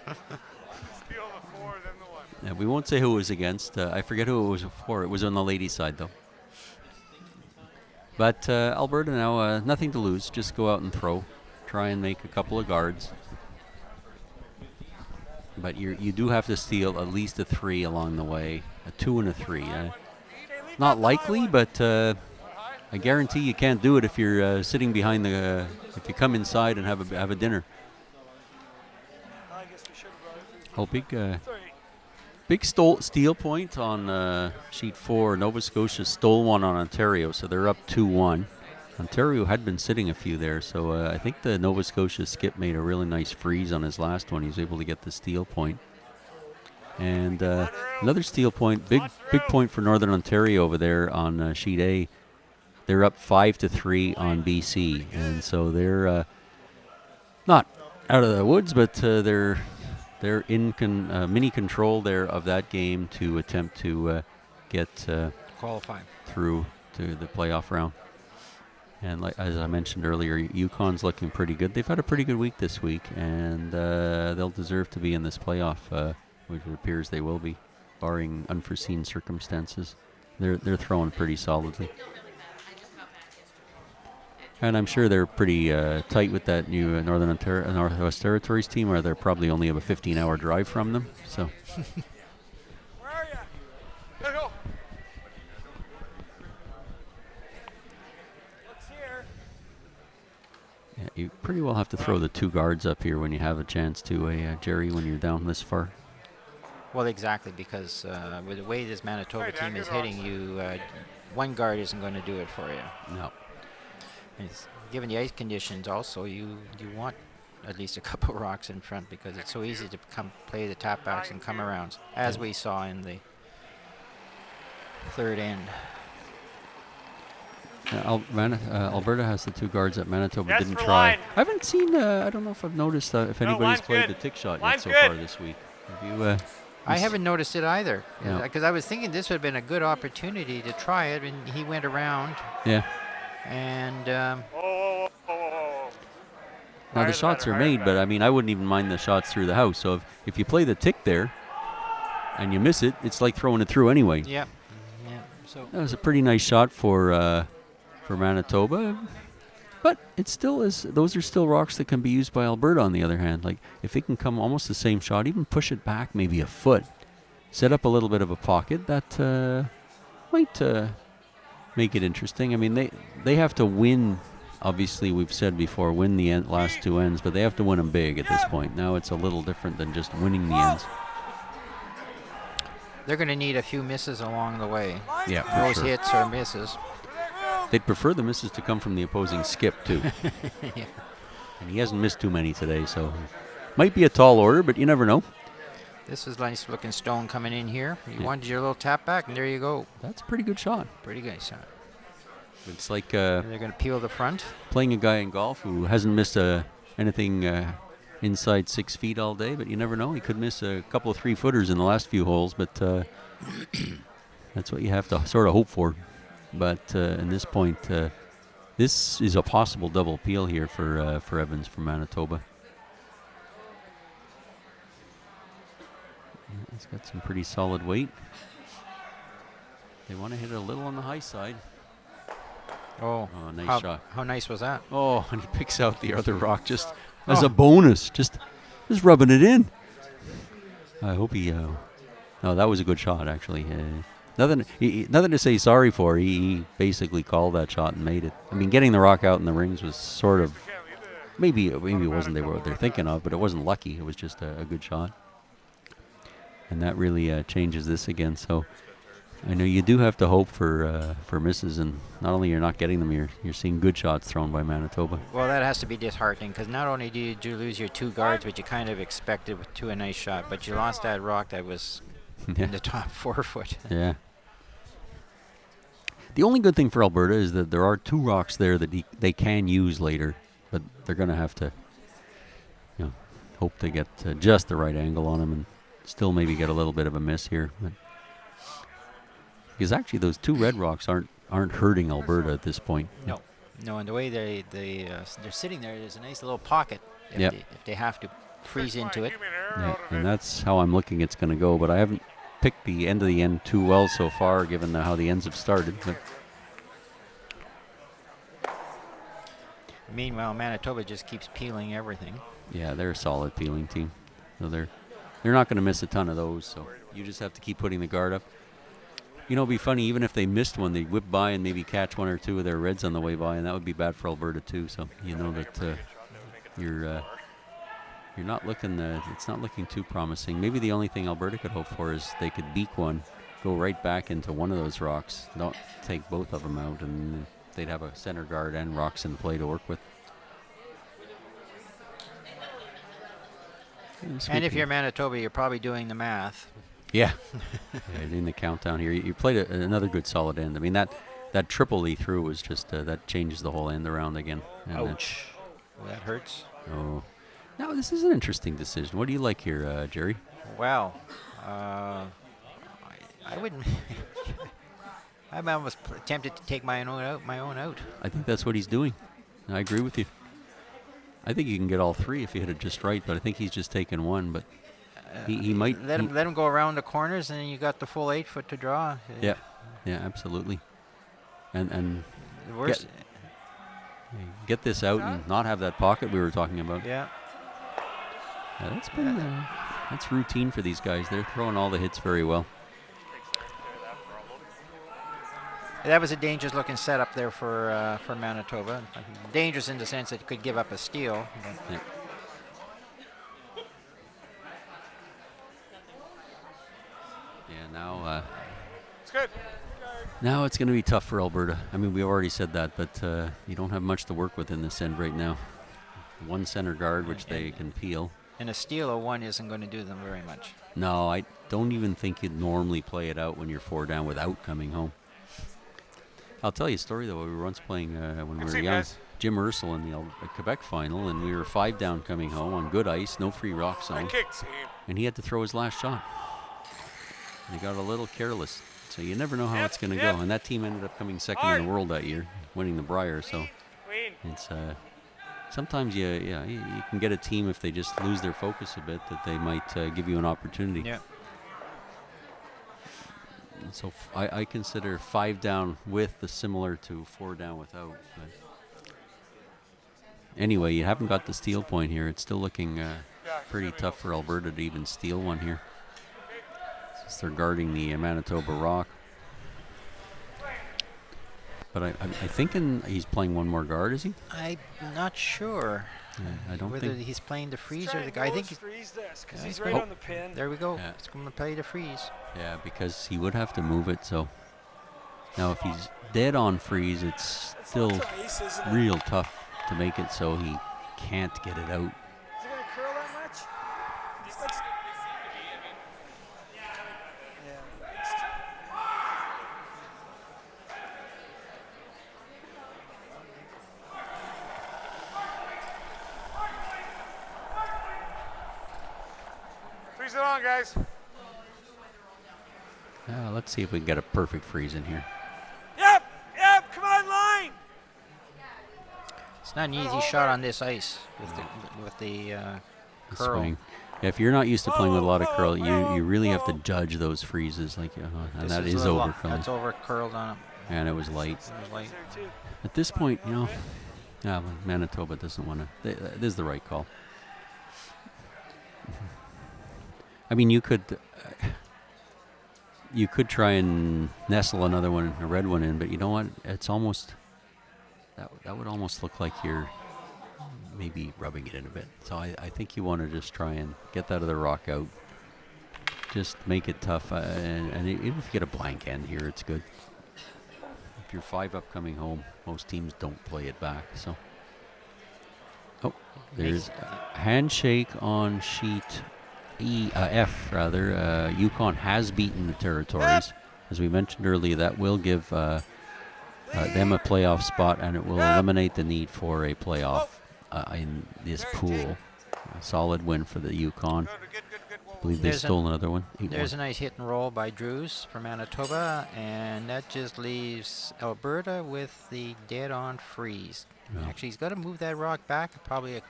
the 4, then the 1. Yeah, we won't say who it was against. I forget who it was for. It was on the ladies' side, though. But Alberta now, nothing to lose. Just go out and throw. Try and make a couple of guards. But you do have to steal at least a 3 along the way. A 2 and a 3. Not likely, but I guarantee you can't do it if you're sitting behind the... if you come inside and have a dinner. I guess we should have brought it. Oh, big... Sorry. Big steal point on sheet 4. Nova Scotia stole one on Ontario, so they're up 2-1. Ontario had been sitting a few there, so I think the Nova Scotia skip made a really nice freeze on his last one. He was able to get the steal point. And another steal point, big point for Northern Ontario over there on sheet A. They're up 5-3 on BC, and so they're not out of the woods, but they're in mini control there of that game to attempt to get Qualify through to the playoff round. And as I mentioned earlier, Yukon's looking pretty good. They've had a pretty good week this week, and they'll deserve to be in this playoff, which it appears they will be, barring unforeseen circumstances. They're throwing pretty solidly. And I'm sure they're pretty tight with that new Northwest Territories team, or they're probably only have a 15-hour drive from them. So. Where are you? Let's go. Looks here. Yeah, you pretty well have to throw the 2 guards up here when you have a chance to, Jerry, when you're down this far. Well, exactly, because with the way this Manitoba Hey, Dan, team is good hitting you, one guard isn't going to do it for you. No. Given the ice conditions, also you want at least a couple rocks in front because it's so easy to play the tap backs and come arounds, as we saw in the 3rd end. Alberta has the 2 guards that Manitoba Yes, didn't for try. line. I haven't seen. I don't know if I've noticed if anybody's line's played good. the tick shot yet Line's so good. far this week. Have you? I haven't noticed it either, No. because I was thinking this would have been a good opportunity to try it, and he went around, Yeah. and Whoa. Now the shots are made, but I mean, I wouldn't even mind the shots through the house. So if you play the tick there, and you miss it, it's like throwing it through anyway. yeah. So That was a pretty nice shot for Manitoba, but it still is. Those are still rocks that can be used by Alberta. On the other hand, like if they can come almost the same shot, even push it back maybe a foot, set up a little bit of a pocket, that might make it interesting. I mean, they have to win. Obviously, we've said before, win the last 2 ends, but they have to win them big at this point. Now it's a little different than just winning the ends. they're going to need a few misses along the way. Yeah, Those for sure. hits or misses. They'd prefer the misses to come from the opposing skip, too. Yeah. And he hasn't missed too many today, so might be a tall order, but you never know. This is nice looking stone coming in here. You Yeah. wanted your little tap back, and there you go. That's a pretty good shot. Pretty good shot. It's like They're going to peel the front. playing a guy in golf who hasn't missed anything inside 6 feet all day, but you never know. He could miss a couple of 3-footers in the last few holes, but that's what you have to sort of hope for. But in this point, This is a possible double peel here for Evans from Manitoba. He's got some pretty solid weight. They want to hit it a little on the high side. Oh, nice shot. How nice was that? Oh, and he picks out the other rock just as a bonus, just rubbing it in. I hope he. No, that was a good shot actually. Nothing to say sorry for. He basically called that shot and made it. I mean, getting the rock out in the rings was sort of maybe it wasn't what they're thinking of, but it wasn't lucky. It was just a good shot, and that really changes this again. So I know you do have to hope for misses, and not only you're not getting them, you're seeing good shots thrown by Manitoba. Well, that has to be disheartening because not only did you lose your 2 guards, which you kind of expected to a nice shot, but you lost that rock that was in the top 4 foot. Yeah. The only good thing for Alberta is that there are 2 rocks there that they can use later, but they're going to have to, hope they get just the right angle on them and still maybe get a little bit of a miss here. But because actually those 2 red rocks aren't hurting Alberta at this point. No, and the way they're sitting there, there's a nice little pocket if they have to freeze into it. Yeah, and that's how I'm looking it's going to go, but I haven't picked the end of the end too well so far, given how the ends have started. But meanwhile, Manitoba just keeps peeling everything. Yeah, they're a solid peeling team. So they're not going to miss a ton of those, so you just have to keep putting the guard up. It'd be funny, even if they missed one, they'd whip by and maybe catch 1 or 2 of their reds on the way by, and that would be bad for Alberta too. So you know that you're not looking. It's not looking too promising. Maybe the only thing Alberta could hope for is they could beak one, go right back into one of those rocks, don't take both of them out, and they'd have a center guard and rocks in play to work with. And if you're Manitoba, you're probably doing the math. Yeah. Doing the countdown here. You played another good solid end. I mean, that triple he threw was just, that changes the whole end around again. And ouch. That hurts. Oh. Now, this is an interesting decision. What do you like here, Jerry? Well, I wouldn't. I'm almost tempted to take my own out. I think that's what he's doing. I agree with you. I think you can get all 3 if you hit it just right, but I think he's just taking 1. But he might let him go around the corners, and then you got the full 8 foot to draw. Yeah, absolutely. And the worst. Get this out and not have that pocket we were talking about. Yeah. That's routine for these guys. They're throwing all the hits very well. That was a dangerous looking setup there for Manitoba. Dangerous in the sense that it could give up a steal. Yeah. Now It's good. now it's going to be tough for Alberta. I mean, we already said that, but you don't have much to work with in this end right now. 1 center guard, which they can peel. And a steal of 1 isn't going to do them very much. No, I don't even think you'd normally play it out when you're 4 down without coming home. I'll tell you a story, though. We were once playing when we were young. Guys. Jim Ursel in the Quebec final, and we were 5 down coming home on good ice, no free rock zone. And he had to throw his last shot. And he got a little careless. So you never know how it's going to go. And that team ended up coming second in the world that year, winning the Brier. So it's sometimes you can get a team, if they just lose their focus a bit, that they might give you an opportunity. Yeah. So I consider 5 down with the similar to 4 down without. But anyway, you haven't got the steal point here. It's still looking pretty tough for Alberta to even steal one here, since they're guarding the Manitoba rock. But I think he's playing 1 more guard, is he? I'm not sure. I don't whether think he's playing the freeze or the guy. I think freeze this because Yeah, he's he's right playing- on the pin. there we go. Yeah. It's going to play the freeze. Yeah, because he would have to move it. So now if he's dead on freeze, it's still It's ice, isn't it? real tough to make it so he can't get it out. Is he going to curl that much? Let's- Freeze it on, guys. Let's see if we can get a perfect freeze in here. Yep, come on, line. It's not an easy shot on this ice with the The curl. swing. If you're not used to playing with a lot of curl, you really have to judge those freezes, like, and This that is is a little over That's curling. over curled on him. And it was light. It was like, At this point, Manitoba doesn't want to. This is the right call. I mean, you could try and nestle another one, a red one in, but you know what? It's almost that would almost look like you're maybe rubbing it in a bit. So I think you want to just try and get that other rock out. Just make it tough, and even if you get a blank end here, it's good. If you're 5 up coming home, most teams don't play it back. So, there's a handshake on sheet F rather. Yukon has beaten the Territories, as we mentioned earlier. That will give them a playoff spot, and it will eliminate the need for a playoff in this pool. A solid win for the Yukon. I believe they stole another one. there's a nice hit and roll by Drews for Manitoba, and that just leaves Alberta with the dead-on freeze. Yeah. Actually, he's got to move that rock back probably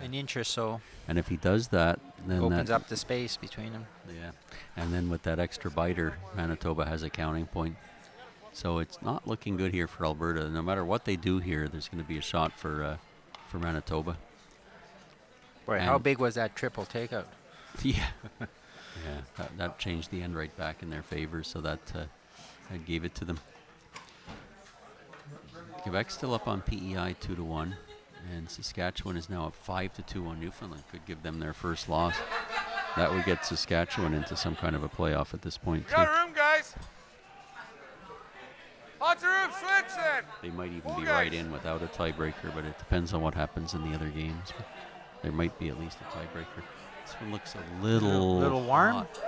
an inch or so. And if he does that, then Opens that up the space between them. Yeah, and then with that extra biter, Manitoba has a counting point. So it's not looking good here for Alberta. No matter what they do here, there's going to be a shot for Manitoba. Boy, how And- big was that triple takeout? Yeah, that changed the end right back in their favor. So that gave it to them. Quebec's still up on PEI 2-1, and Saskatchewan is now up 5-2 on Newfoundland. Could give them their first loss. That would get Saskatchewan into some kind of a playoff at this point too. Got room, guys. Lots of room. Switch then. They might even be right in without a tiebreaker, but it depends on what happens in the other games. But there might be at least a tiebreaker. This one looks a little warm? hot.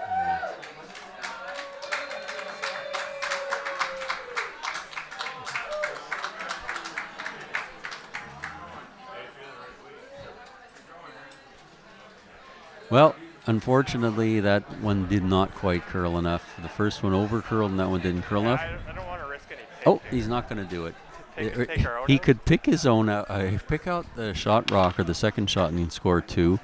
Well, unfortunately, that one did not quite curl enough. The first one over curled, and that one didn't curl enough. I don't want to risk any. Oh, he's not going to do it. Take our own He out? could pick his own out. Pick out the shot rock or the second shot and he'd score 2.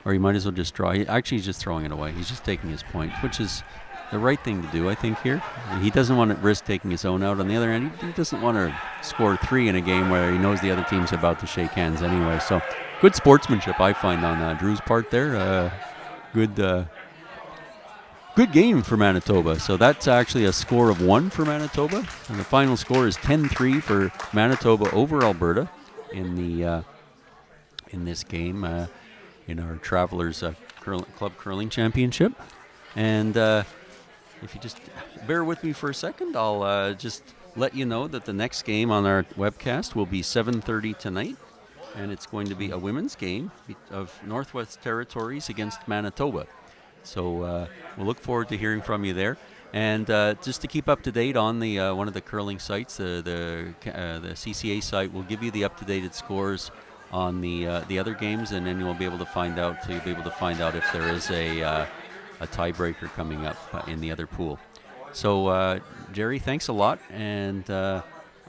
Or he might as well just draw. Actually, he's just throwing it away. He's just taking his point, which is the right thing to do, I think, here. He doesn't want to risk taking his own out. On the other hand, he doesn't want to score 3 in a game where he knows the other team's about to shake hands anyway. So good sportsmanship, I find, on Drew's part there. Good game for Manitoba. So that's actually a score of 1 for Manitoba, and the final score is 10-3 for Manitoba over Alberta in this game in our Travelers Club Curling Championship. And if you just bear with me for a second, I'll just let you know that the next game on our webcast will be 7:30 tonight, and it's going to be a women's game of Northwest Territories against Manitoba. So we'll look forward to hearing from you there. And just to keep up to date on the one of the curling sites, the CCA site will give you the up-to-date scores on the other games, and then you'll be able to find out. So you'll be able to find out if there is a tiebreaker coming up in the other pool. So Jerry, thanks a lot, and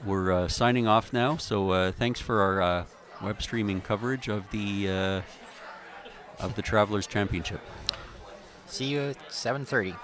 we're signing off now. So thanks for our web streaming coverage of the Travelers Championship. See you at 7:30.